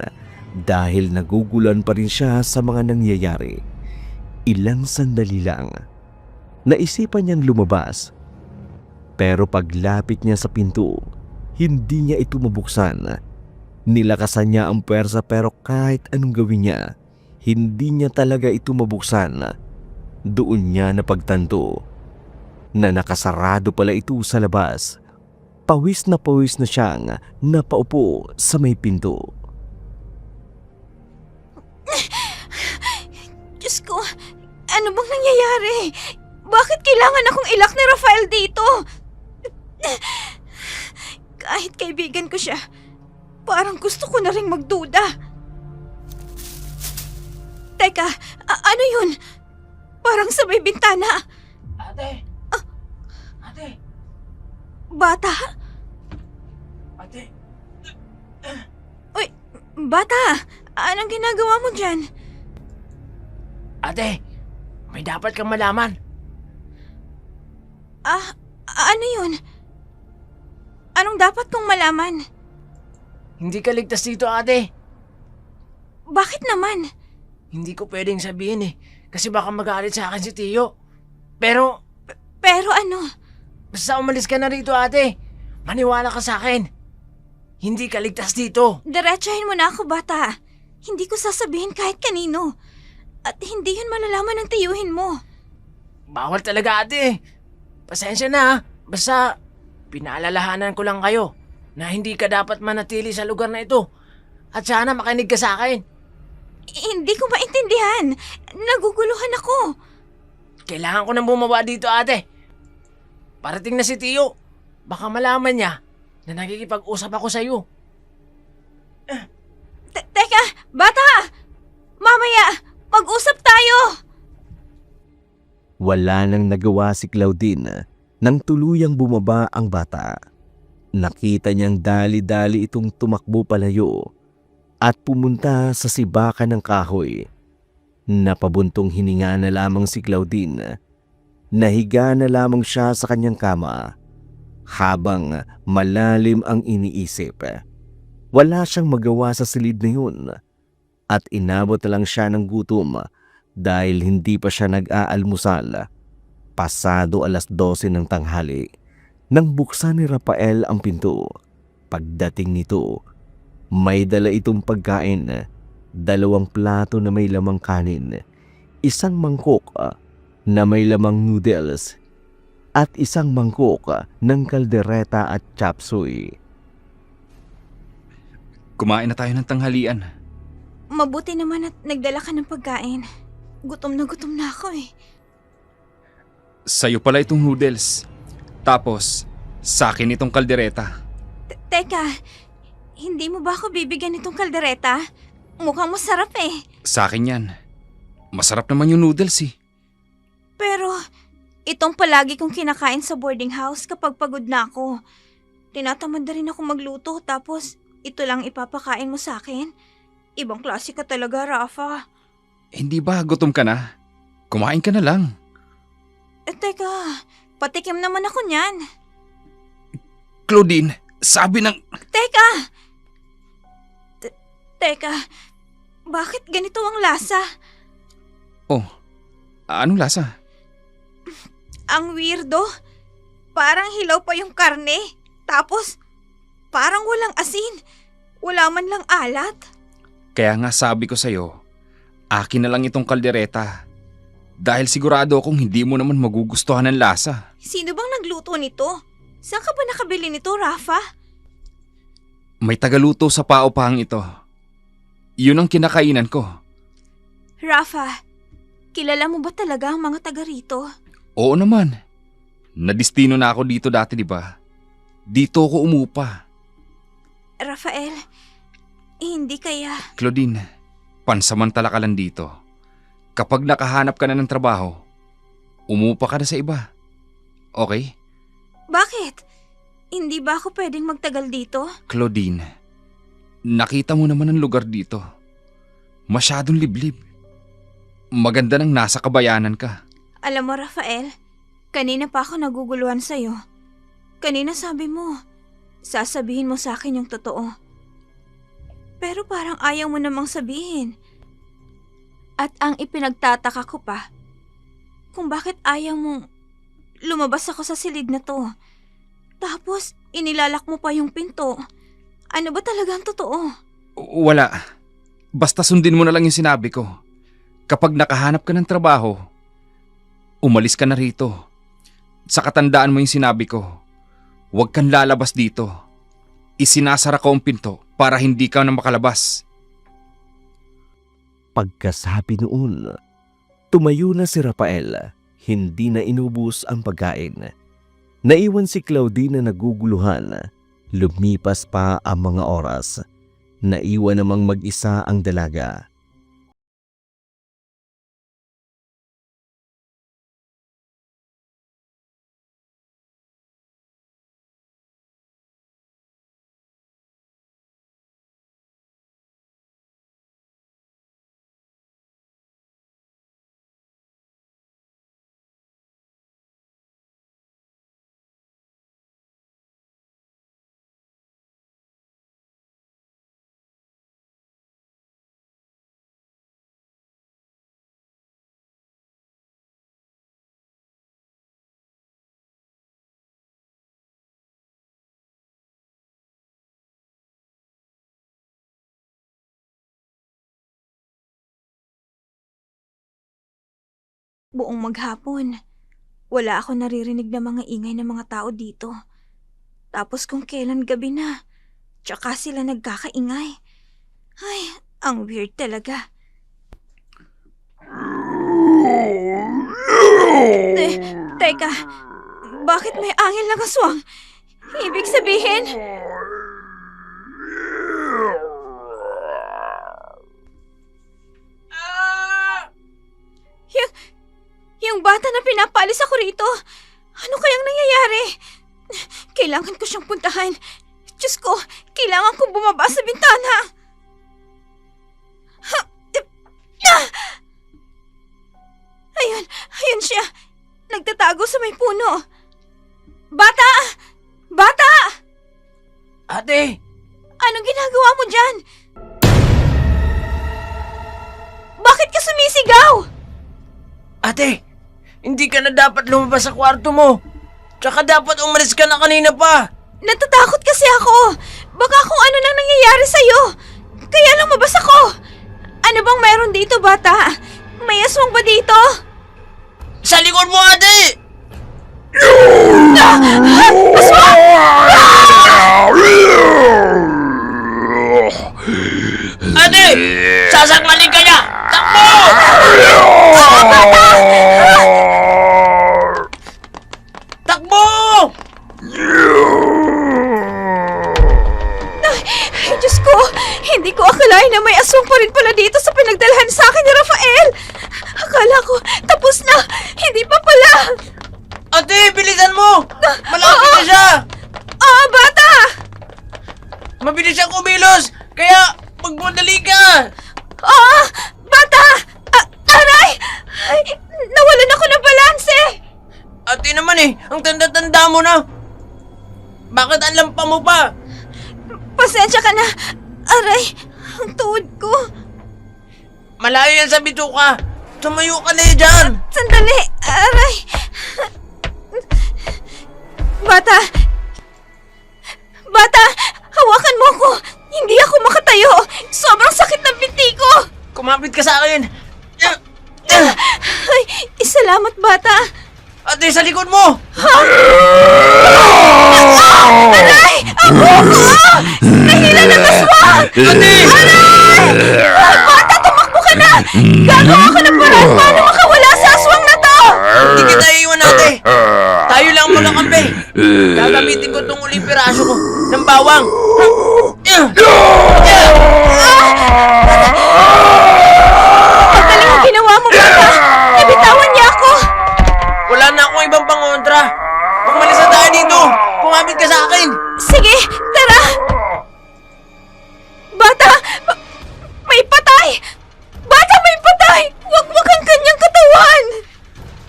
dahil nagugulan pa rin siya sa mga nangyayari. Ilang sandali lang, naisipan niyang lumabas. Pero paglapit niya sa pinto, hindi niya ito mabuksan. Nilakasan niya ang pwersa pero kahit anong gawin niya, hindi niya talaga ito mabuksan. Doon niya napagtanto na nakasarado pala ito sa labas. Pawis na siyang napaupo sa may pinto. Diyos ko, ano bang nangyayari? Bakit kailangan akong ilak ni Rafael dito? Kahit kaibigan ko siya, parang gusto ko na ring magduda. Teka, ano yun? Parang sa may bintana. Ate! Ate! Bata? Ate, Bata! Anong ginagawa mo dyan? ate, may dapat kang malaman. Ano yun? Anong dapat kong malaman? Hindi ka ligtas dito, ate. Bakit naman? Hindi ko pwedeng sabihin eh, kasi baka magalit sa akin si Tio. Pero, Pero ano? basta umalis ka na rito, ate. Maniwala ka sa akin. Hindi ka ligtas dito. Diretsahin mo na ako, bata. Hindi ko sasabihin kahit kanino. At hindi yun malalaman ng tiyuhin mo. Bawal talaga, ate. Pasensya na, ha. Basta, pinaalalahanan ko lang kayo na hindi ka dapat manatili sa lugar na ito. At sana makinig ka sa akin. Hindi ko maintindihan. Naguguluhan ako. Kailangan ko nang bumaba dito, ate. Parating na si Tio. Baka malaman niya na nakikipag-usap ako sa iyo. Teka, bata! Mamaya, mag-usap tayo! Wala nang nagawa si Claudine nang tuluyang bumaba ang bata. Nakita niyang dali-dali itong tumakbo palayo at pumunta sa sibakan ng kahoy. Napabuntong hininga na lamang si Claudine. Nahiga na lamang siya sa kanyang kama habang malalim ang iniisip. Wala siyang magawa sa silid na yun at inabot na lang siya ng gutom dahil hindi pa siya nag-aalmusal. Pasado 12:00 ng tanghali nang buksan ni Rafael ang pinto. Pagdating nito, may dala itong pagkain, 2 plato na may lamang kanin, 1 mangkok na may lamang noodles, at 1 mangkok ng kaldereta at chop suey. Kumain na tayo ng tanghalian. Mabuti naman at nagdala ka ng pagkain. Gutom na ako eh. Sa'yo pala itong noodles. Tapos, sa akin itong kaldereta. Teka, hindi mo ba ako bibigyan nitong kaldereta? Mukhang masarap eh. Sa akin yan. Masarap naman yung noodles eh. Pero, itong palagi kong kinakain sa boarding house kapag pagod na ako. Tinatamad na rin ako magluto tapos ito lang ipapakain mo sa akin? Ibang klase ka talaga, Rafa. Hindi ba gutom ka na? Kumain ka na lang. Teka, patikim naman ako niyan. Claudine, sabi ng... Teka! Teka, bakit ganito ang lasa? Oh, anong lasa? Ang weirdo. Parang hilaw pa yung karne. Tapos, parang walang asin. Wala man lang alat. Kaya nga sabi ko sa'yo, akin na lang itong kaldereta. Dahil sigurado akong hindi mo naman magugustuhan ng lasa. Sino bang nagluto nito? Saan ka ba nakabili nito, Rafa? May tagaluto sa paupahang ito. Yun ang kinakainan ko. Rafa, kilala mo ba talaga ang mga taga rito? Oo naman. Nadistino na ako dito dati, di ba? Dito ako umupa. Rafael, hindi kaya... Claudine, pansamantala ka lang dito. Kapag nakahanap ka na ng trabaho, umupa ka na sa iba. Okay? Bakit? Hindi ba ako pwedeng magtagal dito? Claudine, nakita mo naman ang lugar dito. Masyadong liblib. Maganda nang nasa kabayanan ka. Alam mo, Rafael, kanina pa ako naguguluhan sa'yo. Kanina sabi mo, sasabihin mo sa akin yung totoo. Pero parang ayaw mo namang sabihin. At ang ipinagtataka ko pa, kung bakit ayaw mong lumabas ako sa silid na to. Tapos, inilalak mo pa yung pinto. Ano ba talaga ang totoo? Wala. Basta sundin mo na lang yung sinabi ko. Kapag nakahanap ka ng trabaho, umalis ka na rito. Sa katandaan mo yung sinabi ko, huwag kang lalabas dito. Isinasara ko ang pinto para hindi ka na makalabas. Pagkasabi noon, tumayo na si Rafael. Hindi na inubos ang pagkain. Naiwan si Claudine na naguguluhan. Lumipas pa ang mga oras. Naiwan namang mag-isa ang dalaga. Buong maghapon, wala ako naririnig na mga ingay ng mga tao dito. Tapos kung kailan gabi na, tsaka sila nagkakaingay. Ay, ang weird talaga. Teka, bakit may angin ng aswang? Ibig sabihin... Yung bata na pinapalis ako rito, ano kayang nangyayari? Kailangan ko siyang puntahan. Diyos ko, kailangan kong bumaba sa bintana. Ayun siya. Nagtatago sa may puno. Bata! Bata! Ate! Anong ginagawa mo dyan? Bakit ka sumisigaw? Ate! Hindi ka na dapat lumabas sa kwarto mo. Tsaka dapat umalis ka na kanina pa. Natatakot kasi ako. Baka kung ano nang nangyayari sa'yo. Kaya lumabas ako. Ano bang meron dito, bata? May aswang ba dito? Sa likod mo, ate! Ate! Sasakmalin ka niya! Takbo! Takbo! Ay, Diyos ko! Hindi ko akalain na may aswang pa rin pala dito sa pinagdalhan sa akin ni Rafael! Akala ko, tapos na! Hindi pa pala! Ate, bilisan mo! Malapit na siya! Bata! Mabilis siyang kumilos! Kaya, magmadali ka! Bata! Aray! Ay, nawalan ako ng balanse! Ate naman ang tanda-tanda mo na! Bakit ang lampa mo pa? Pasensya ka na! Aray! Ang tuhod ko! Malayo yan sa bituka! Tumayo ka na dyan! Sandali! Aray! Bata! Bata! Hawakan mo ako! Hindi ako makatayo! Sobrang sakit ng binti ko! Kumapit ka sa akin! Ay, salamat, bata! Ate, sa likod mo! Aray! Ang buko! Nahila ng aswang! Ate! Bata, tumakbo ka na! Gagawa ko ng paraan paano makawala sa aswang na to! Hindi kita iiwan, ate! Tayo lang ang magkakampi! Gagamitin ko itong uling piraso ko ng bawang! Magaling ang ginawa mo, bata! Nabitawan niya ako! Wala na akong ibang pangontra! Umalis na tayo dito! Kumapit ka sa akin! Sige, tara! Bata! May patay! Bata, may patay! Wag ang kanyang katawan!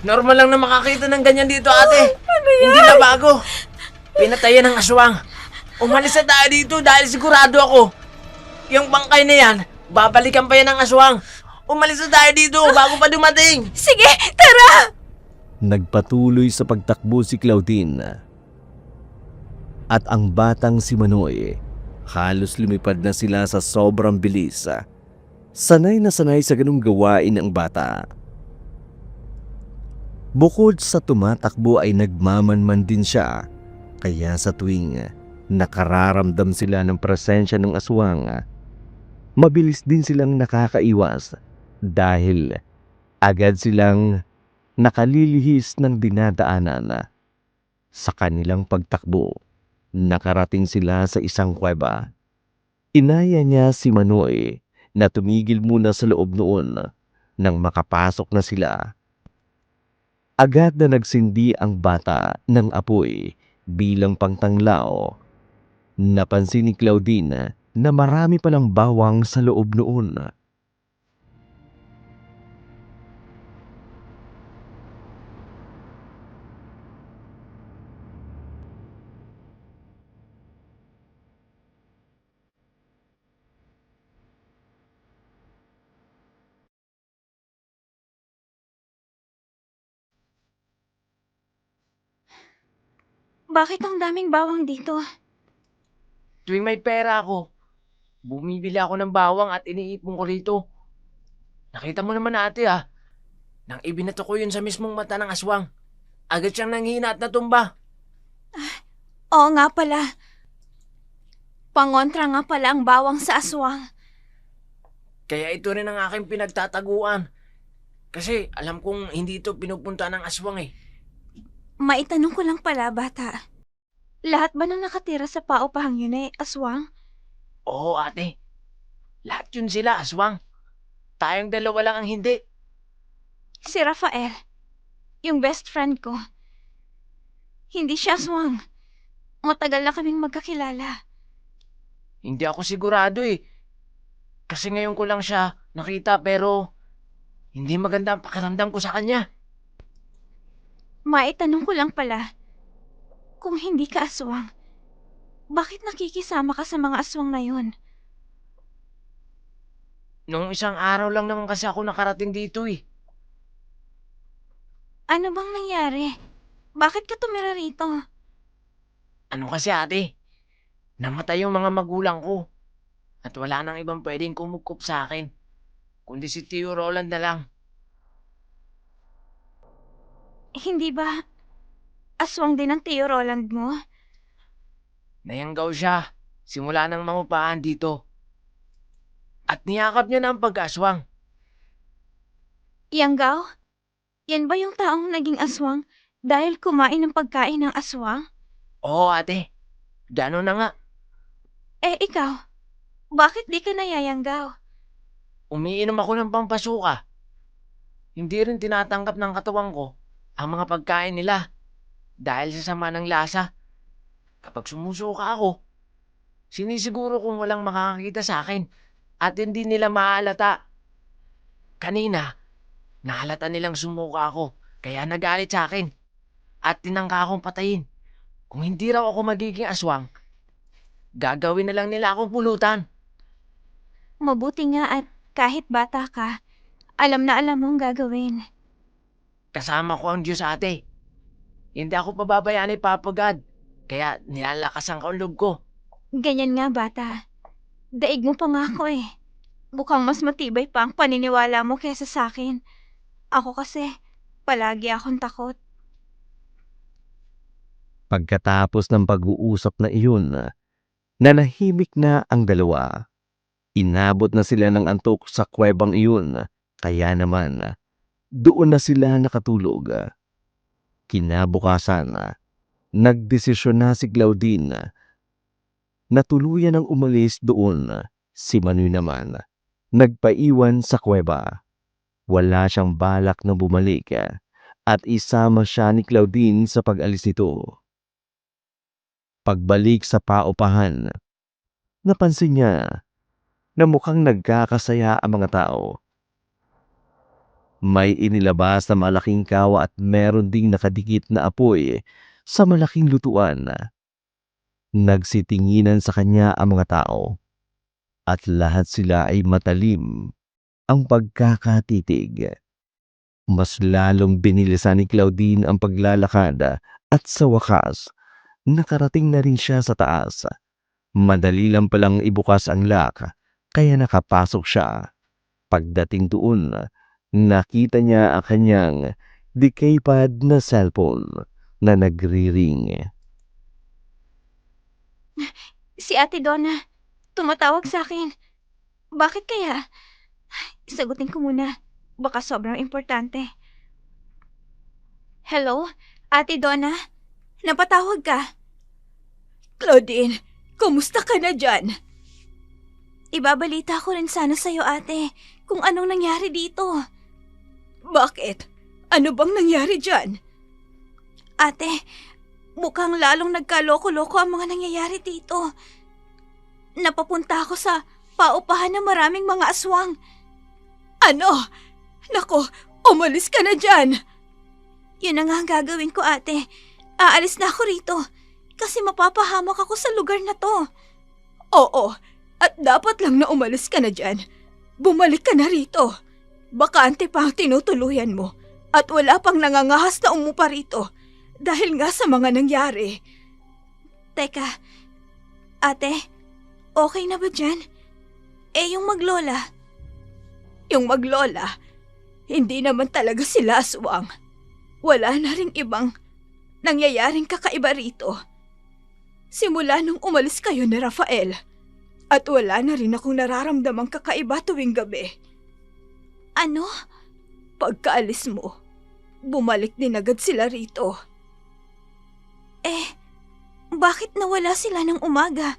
Normal lang na makakita ng ganyan dito, ate! Ano yan? Hindi na bago! Pinatayan ng aswang! Umalis na tayo dito dahil sigurado ako! Yung bangkay na yan, babalikan pa yan ng aswang! Umalis na tayo dito bago pa dumating! Sige, tara! Nagpatuloy sa pagtakbo si Claudine. At ang batang si Manoy, halos lumipad na sila sa sobrang bilis. Sanay na sanay sa ganung gawain ang bata. Bukod sa tumatakbo ay nagmamanman din siya. Kaya sa tuwing nakararamdam sila ng presensya ng aswang, mabilis din silang nakakaiwas dahil agad silang nakalilihis ng dinadaanan. Sa kanilang pagtakbo, nakarating sila sa isang kuweba. Inaya niya si Manoy na tumigil muna sa loob noon nang makapasok na sila. Agad na nagsindi ang bata ng apoy bilang pangtanglao. Napansin ni Claudine na marami palang bawang sa loob noon. Bakit ang daming bawang dito? Tuwing may pera ako, bumibili ako ng bawang at iniipon ko rito. Nakita mo naman, ate, Nang ibinato ko yun sa mismong mata ng aswang, agad siyang nanghina at natumba. Oo nga pala. Pangontra nga pala ang bawang sa aswang. Kaya ito rin ang aking pinagtataguan. Kasi alam kong hindi ito pinupunta ng aswang eh. Maitanong ko lang pala, bata. Lahat ba nang nakatira sa paupahang yun ay aswang? Oo ate, lahat yun sila aswang. Tayong dalawa lang ang hindi. Si Rafael, yung best friend ko. Hindi siya aswang. Matagal na kaming magkakilala. Hindi ako sigurado eh. Kasi ngayon ko lang siya nakita pero hindi maganda ang pakiramdam ko sa kanya. Maitanong ko lang pala, kung hindi ka aswang, bakit nakikisama ka sa mga aswang na yun? Nung isang araw lang naman kasi ako nakarating dito eh. Ano bang nangyari? Bakit ka tumira rito? Ano kasi ate, namatay yung mga magulang ko. At wala nang ibang pwedeng kumukup sa akin. Kundi si Tio Roland na lang. Hindi ba aswang din ang Tio Roland mo? Nayanggaw siya simula nang mangupaan dito. At niyakap niya na ang pag-aswang. Yanggaw? Yan ba yung taong naging aswang dahil kumain ng pagkain ng aswang? Oo ate, gano'n na nga. Eh ikaw, bakit di ka nayayanggaw? Umiinom ako ng pampasuka. Hindi rin tinatanggap ng katawan ko ang mga pagkain nila dahil sa sama ng lasa. Kapag sumusuka ako, sinisiguro kong walang makakakita sa akin at hindi nila maaalata. Kanina, nahalata nilang sumuka ako kaya nagalit sa akin at tinangka akong patayin. Kung hindi raw ako magiging aswang, gagawin na lang nila akong pulutan. Mabuti nga at kahit bata ka, alam na alam mong gagawin. Kasama ko ang Diyos ate. Hindi ako pababayaan ni Papa God. Kaya nilalakasan ko ang loob ko. Ganyan nga bata. Daig mo pa nga ako eh. Mukhang mas matibay pa ang paniniwala mo kaysa sa akin. Ako kasi, palagi akong takot. Pagkatapos ng pag-uusap na iyon, nanahimik na ang dalawa. Inabot na sila ng antok sa kuwebang iyon, kaya naman doon na sila nakatulog. Kinabukasan, nagdesisyon na si Claudine na tuluyan ang umalis doon. Si Manoy naman, nagpaiwan sa kuweba. Wala siyang balak na bumalik at isama siya ni Claudine sa pag-alis nito. Pagbalik sa paupahan, napansin niya na mukhang nagkakasaya ang mga tao. May inilabas na malaking kawa at meron ding nakadikit na apoy sa malaking lutuan. Nagsitinginan sa kanya ang mga tao at lahat sila ay matalim ang pagkakatitig. Mas lalong binilisan ni Claudine ang paglalakad at sa wakas, nakarating na rin siya sa taas. Madali lang palang ibukas ang lock, kaya nakapasok siya. Pagdating doon, nakita niya ang kanyang decaypad na cellphone na nagri-ring. Si Ate Donna, tumatawag sa akin. Bakit kaya? Sagutin ko muna. Baka sobrang importante. Hello, Ate Donna? Napatawag ka? Claudine, kumusta ka na dyan? Ibabalita ko rin sana sa'yo, ate, kung anong nangyari dito. Bakit? Ano bang nangyari dyan? Ate, mukhang lalong nagkaloko-loko ang mga nangyayari dito. Napapunta ako sa paupahan ng maraming mga aswang. Ano? Nako, umalis ka na dyan. Yun na nga ang gagawin ko, ate. Aalis na ako rito kasi mapapahamak ako sa lugar na to. Oo, at dapat lang na umalis ka na dyan. Bumalik ka na rito. Bakante pa ang tinutuluyan mo at wala pang nangangahas na umupa rito dahil nga sa mga nangyari. Teka, ate, okay na ba dyan? Eh yung maglola? Yung maglola? Hindi naman talaga sila aswang. Wala na ring ibang nangyayaring kakaiba rito. Simula nung umalis kayo ni Rafael, at wala na rin akong nararamdamang kakaiba tuwing gabi. Ano? Pagkaalis mo, bumalik din agad sila rito. Bakit nawala sila ng umaga?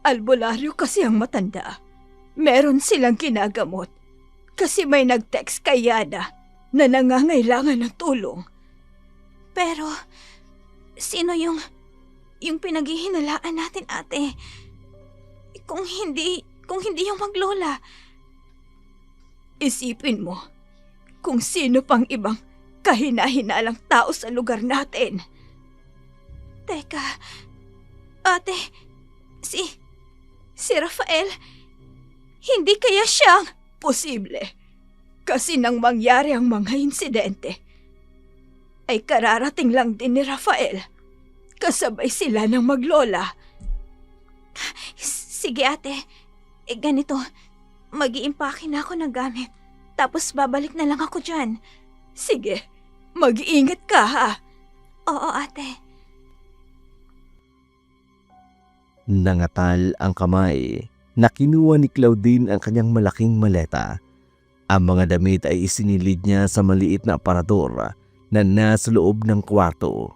Albularyo kasi ang matanda. Meron silang kinagamot kasi may nag-text kay Yana na nangangailangan ng tulong. Pero, sino yung pinaghihinalaan natin, ate? Kung hindi yung maglola. Isipin mo kung sino pang ibang kahina-hinalang tao sa lugar natin. Teka, ate, si Rafael, hindi kaya siyang posible? Kasi nang mangyari ang mga insidente, ay kararating lang din ni Rafael. Kasabay sila ng maglola. Sige ate, ganito, mag-iimpake na ako ng gamit. Tapos babalik na lang ako dyan. Sige, mag-iingat ka ha. Oo ate. Nangatal ang kamay na kinuha ni Claudine ang kanyang malaking maleta. Ang mga damit ay isinilid niya sa maliit na aparador na nasa loob ng kwarto.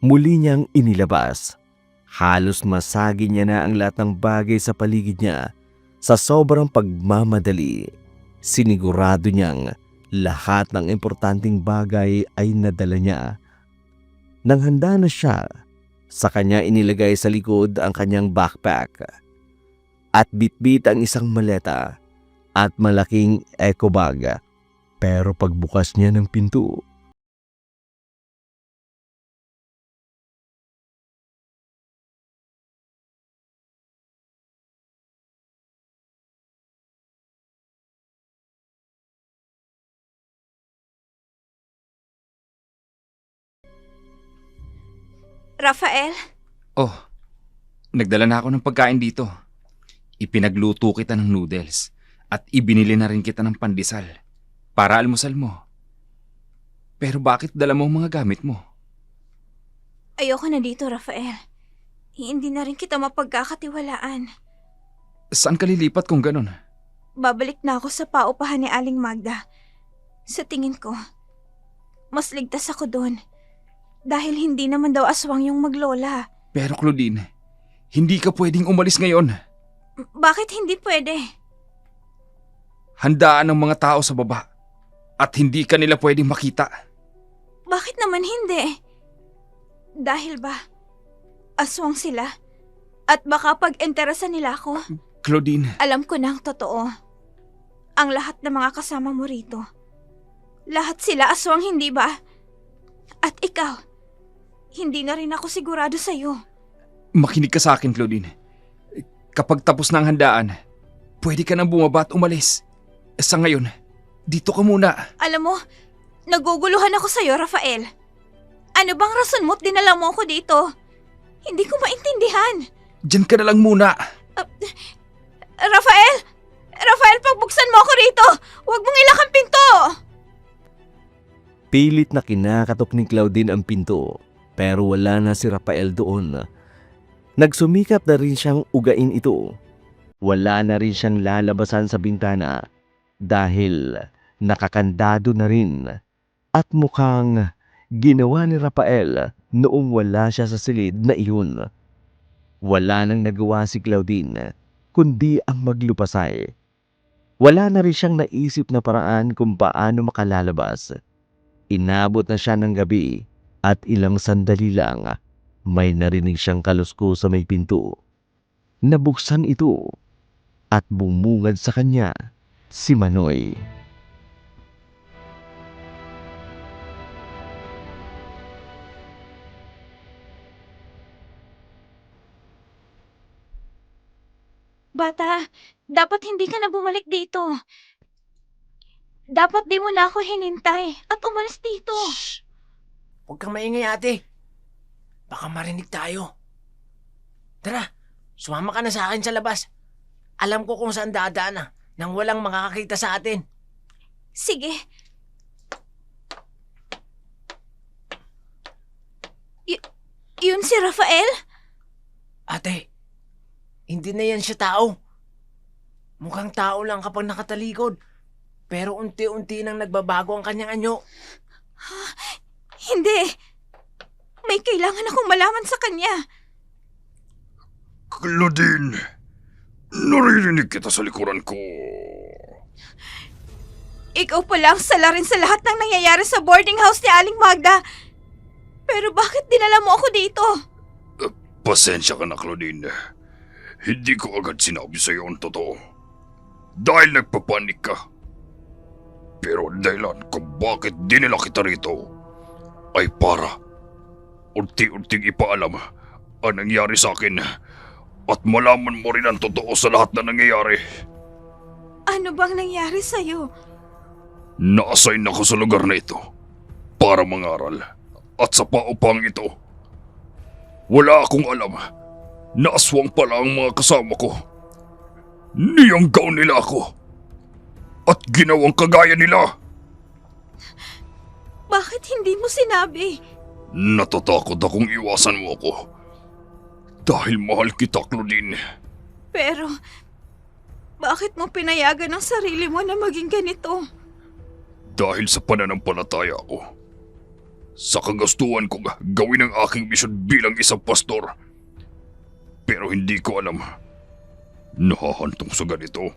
Muli niyang inilabas. Halos masagi niya na ang lahat ng bagay sa paligid niya. Sa sobrang pagmamadali, sinigurado niyang lahat ng importanteng bagay ay nadala niya. Nang handa na siya, sa kanya inilagay sa likod ang kanyang backpack at bitbit ang isang maleta at malaking eco bag. Pero pagbukas niya ng pinto, Rafael? Oh, nagdala na ako ng pagkain dito. Ipinagluto kita ng noodles at ibinili na rin kita ng pandesal para almusal mo. Pero bakit dala mo ang mga gamit mo? Ayoko na dito, Rafael. Hindi na rin kita mapagkakatiwalaan. Saan ka lilipat kung ganun? Babalik na ako sa paupahan ni Aling Magda. Sa tingin ko, mas ligtas ako doon. Dahil hindi naman daw aswang yung maglola. Pero Claudine, hindi ka pwedeng umalis ngayon. Bakit hindi pwede? Handaan ang mga tao sa baba at hindi ka nila pwedeng makita. Bakit naman hindi? Dahil ba, aswang sila? At baka pag-interesan nila ako? Claudine, Alam ko na ang totoo. Ang lahat ng mga kasama mo rito. Lahat sila aswang, hindi ba? At ikaw, hindi na rin ako sigurado sa'yo. makinig ka sa akin, Claudine. Kapag tapos na ang handaan, pwede ka nang bumaba at umalis. Sa ngayon, dito ka muna. Alam mo, naguguluhan ako sa'yo, Rafael. Ano bang rason mo't dinala mo ako dito? Hindi ko maintindihan. Diyan ka na lang muna. Rafael! Rafael, pagbuksan mo ako rito! Huwag mong ilakang pinto! pilit na kinakatok ni Claudine ang pinto. Pero wala na si Rafael doon. Nagsumikap na rin siyang ugain ito. Wala na rin siyang lalabasan sa bintana dahil nakakandado na rin. At mukhang ginawa ni Rafael noong wala siya sa silid na iyon. Wala nang nagawa si Claudine kundi ang maglupasay. Wala na rin siyang naisip na paraan kung paano makalalabas. Inabot na siya ng gabi. At ilang sandali lang, may narinig siyang kalusko sa may pinto. Nabuksan ito at bumungad sa kanya si Manoy. Bata, dapat hindi ka na bumalik dito. Dapat di mo na ako hinintay at umalis dito. Shh! Huwag kang maingay, ate. Baka marinig tayo. Tara, sumama ka na sa akin sa labas. Alam ko kung saan dadaan nang walang makakakita sa atin. Sige. Yun si Rafael? Ate, hindi na yan siya tao. Mukhang tao lang kapag nakatalikod. Pero unti-unti nang nagbabago ang kanyang anyo. Hindi. May kailangan akong malaman sa kanya. Claudine, naririnig kita sa likuran ko. Ikaw pala ang sala rin sa lahat ng nangyayari sa boarding house ni Aling Magda. Pero bakit dinala mo ako dito? Pasensya ka na, Claudine. Hindi ko agad sinabi sa'yo ang totoo. Dahil nagpapanik ka. Pero ang dahilan kung bakit dinala kita rito ay para unti-unting ipaalam ang nangyari sa akin at malaman mo rin ang totoo sa lahat na nangyayari. Ano bang nangyari sa'yo? Na-assign ako sa lugar na ito para mangaral at sa paupang ito. Wala akong alam na aswang pala ang mga kasama ko. Niyanggaw nila ako at ginawang kagaya nila. Bakit hindi mo sinabi? Natatakot akong iwasan mo ako dahil mahal kita, Claudine. Pero, bakit mo pinayagan ang sarili mo na maging ganito? Dahil sa pananampalataya ko. Sa kagastuhan kong gawin ang aking misyon bilang isang pastor. Pero hindi ko alam. Nahahantong sa ganito.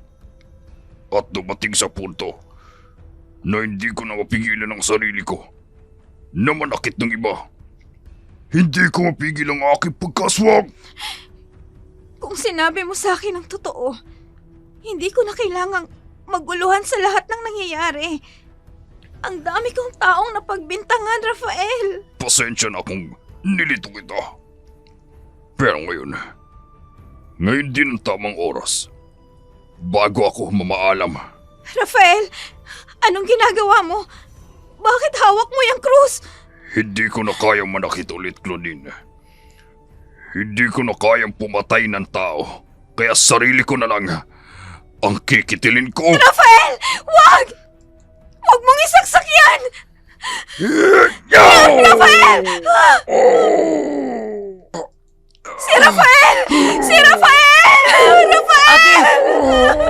At dumating sa punto na hindi ko na mapigilan ang sarili ko na manakit ng iba. Hindi ko mapigil ang aking pagkaswag. Kung sinabi mo sa akin ang totoo, hindi ko na kailangang maguluhan sa lahat ng nangyayari. Ang dami kong taong napagbintangan, Rafael. Pasensya na kung nilito kita. Pero ngayon din ang tamang oras. Bago ako mamaalam. Rafael, anong ginagawa mo? Bakit hawak mo yung krus? Hindi ko na kayang manakit ulit, Claudine. Hindi ko na kayang pumatay ng tao. Kaya sarili ko na lang ang kikitilin ko. Rafael! Wag! Huwag mong isaksak yan! Rafael! Si Rafael! Si Rafael! Rafael! Ate!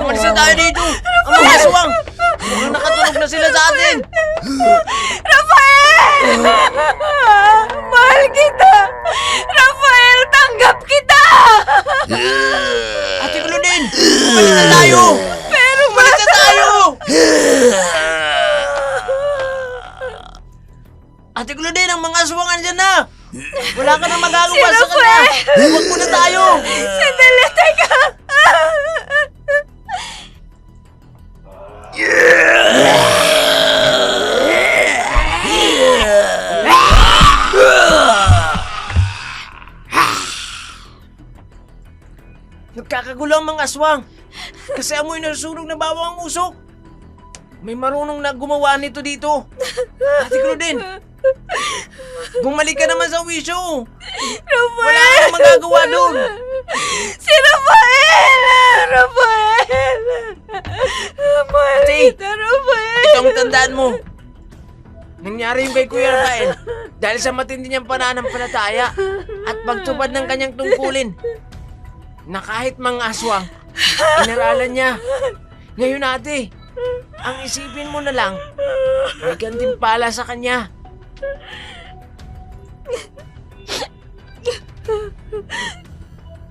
Umalis na tayo dito! Ang mga aswang! Mukhang nakatulog na sila sa atin! Rafael! Mahal kita! Rafael, tanggap kita! Ate Claudine! Umalis na tayo! Pero Umalis na tayo! Ate Claudine, ang mga aswang andyan na! Wala ka na magagawa sa kanya! Huwag mo na tayo! Sandali, teka! Nagkakagulo ang mga aswang kasi amoy nasusunog na bawang ang usok. May marunong na gumawa nito dito. Ate Claudine, bumalik ka naman sa wisyo. Wala ka na magagawa doon. Si Rafael! Rafael! Mahal Ate, kita, Rafael! ito ang tandaan mo. Nangyari yung kay Kuya Rafael dahil sa matindi niyang pananampalataya at pagtupad ng kanyang tungkulin na kahit mga aswang, inaralan niya. Ngayon ate, ang isipin mo na lang, may gantimpala sa kanya.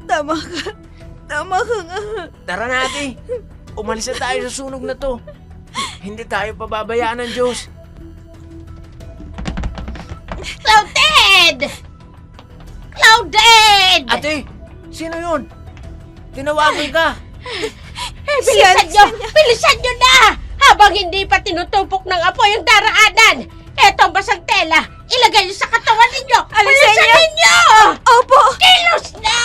Tama ka. Tama ka nga. Tara na ate, umalis na tayo sa sunog na to. Hindi tayo pababayaan ng Diyos. Clouded! Clouded! Ate, sino yun? Tinawagan ka. Bilisan nyo! Bilisan nyo na! Habang hindi pa tinutupok ng apoy ang daraanan! Eto ang basang tela! Ilagay nyo sa katawan ninyo! Alisin Bilisan niyo! ninyo! Opo! Kilos na!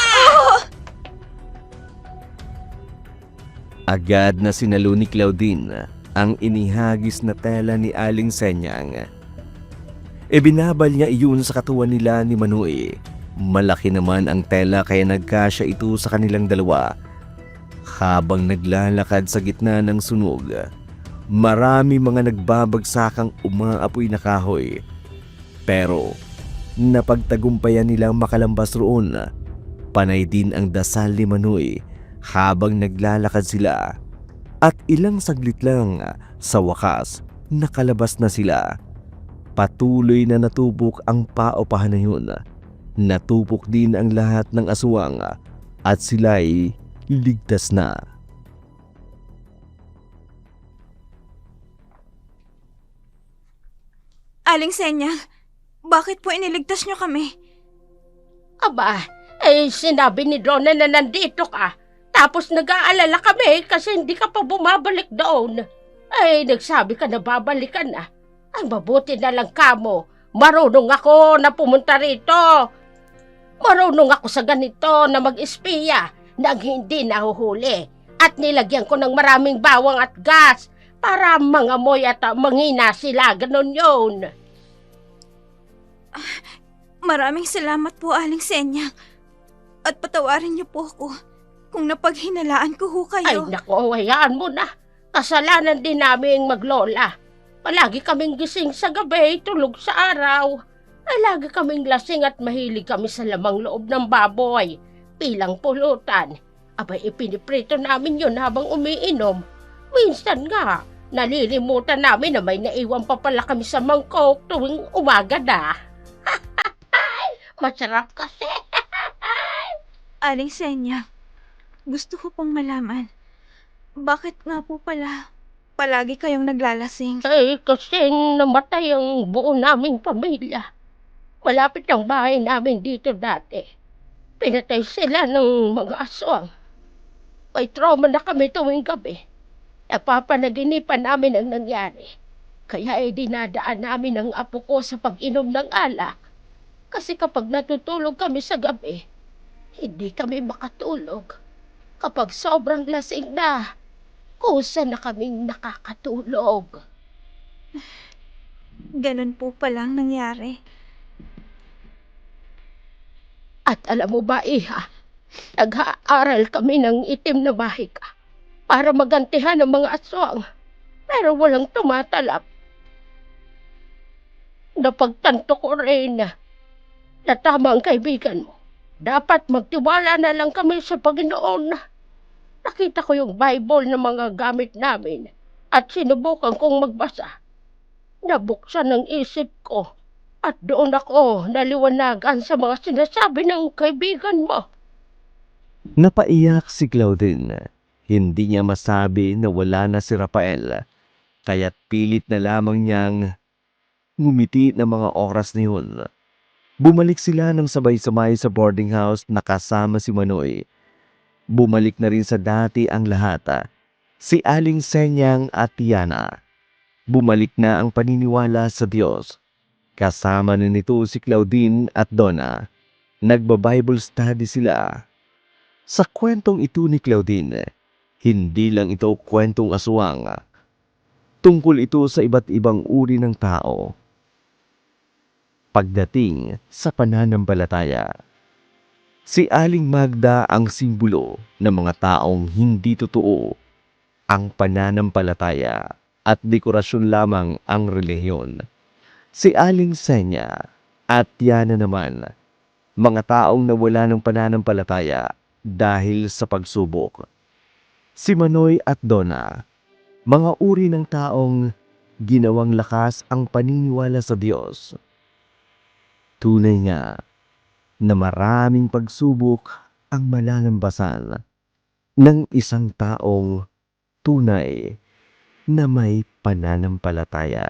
Agad na sinalo ni Claudine ang inihagis na tela ni Aling Senyang. Ibinabal niya iyon sa katawan nila ni Manoy. Malaki naman ang tela kaya nagkasya ito sa kanilang dalawa. Habang naglalakad sa gitna ng sunog, marami mga nagbabagsakang umaapoy na kahoy. Pero napagtagumpayan nilang makalambas roon. Panay din ang dasal ni Manoy habang naglalakad sila. At ilang saglit lang, sa wakas, nakalabas na sila. Patuloy na natubok ang paupahan na yun. Natubok din ang lahat ng aswang at sila'y ligtas na. Aling Senya, bakit po iniligtas niyo kami? Aba, sinabi ni Donna na nandito ka. Tapos nag-aalala kami kasi hindi ka pa bumabalik doon. Nagsabi ka na babalikan na. Ay, mabuti na lang kamo. Marunong ako na pumunta rito. Marunong ako sa ganito na mag-espiya nang hindi nahuhuli. At nilagyan ko ng maraming bawang at gas para mangamoy at manghina sila. Ganon yun. Maraming salamat po, Aling Senya. At patawarin niyo po ako kung napaghinalaan ko ho Ay, kayo. naku, hayaan mo na. Kasalanan din namin maglola. Palagi kaming gising sa gabi, tulog sa araw. Ay, lagi kaming lasing at mahilig kami sa lamang loob ng baboy. Pilang pulutan. Abay, ipiniprito namin yun habang umiinom. Minsan nga, nalilimutan namin na may naiwan pa pala kami sa mangkok tuwing umaga na. Masarap kasi. Aling Senya, gusto ko pong malaman, bakit nga po pala palagi kayong naglalasing? Kasi namatay ang buo naming pamilya. Malapit ang bahay namin dito dati. Pinatay sila ng mga aswang. May trauma na kami tuwing gabi. Napapanaginipan namin ang nangyari. Kaya dinadaan namin ang apo ko sa pag-inom ng alak. Kasi kapag natutulog kami sa gabi, hindi kami makatulog. Kapag sobrang lasing na, kusa na kaming nakakatulog. Ganun po palang nangyari. At alam mo ba, Iha, nag-aaral kami ng itim na mahika para magantihan ng mga aswang. Pero walang tumatalab. Napagtanto ko rin na tama ang kaibigan mo. Dapat magtiwala na lang kami sa Panginoon. Nakita ko yung Bible na mga gamit namin at sinubukan kong magbasa. Nabuksan ang isip ko at doon ako naliwanagan sa mga sinasabi ng kaibigan mo. Napaiyak si Claudine. Hindi niya masabi na wala na si Rafael. Kaya't pilit na lamang niyang ngumiti ng mga oras na yun. Bumalik sila ng sabay-sabay sa boarding house na kasama si Manoy. Bumalik na rin sa dati ang lahat. Si Aling Senyang at Tiana. Bumalik na ang paniniwala sa Diyos. Kasama na nito si Claudine at Donna. Nagba-Bible study sila. Sa kwentong ito ni Claudine, hindi lang ito kwentong aswang. Tungkol ito sa iba't ibang uri ng tao. Pagdating sa pananampalataya, si Aling Magda ang simbolo ng mga taong hindi totoo. Ang pananampalataya at dekorasyon lamang ang relihiyon. Si Aling Senya at Tiana naman, mga taong nawala ng pananampalataya dahil sa pagsubok. Si Manoy at Donna, mga uri ng taong ginawang lakas ang paniniwala sa Diyos. Tunay nga na maraming pagsubok ang malalambasan ng isang taong tunay na may pananampalataya.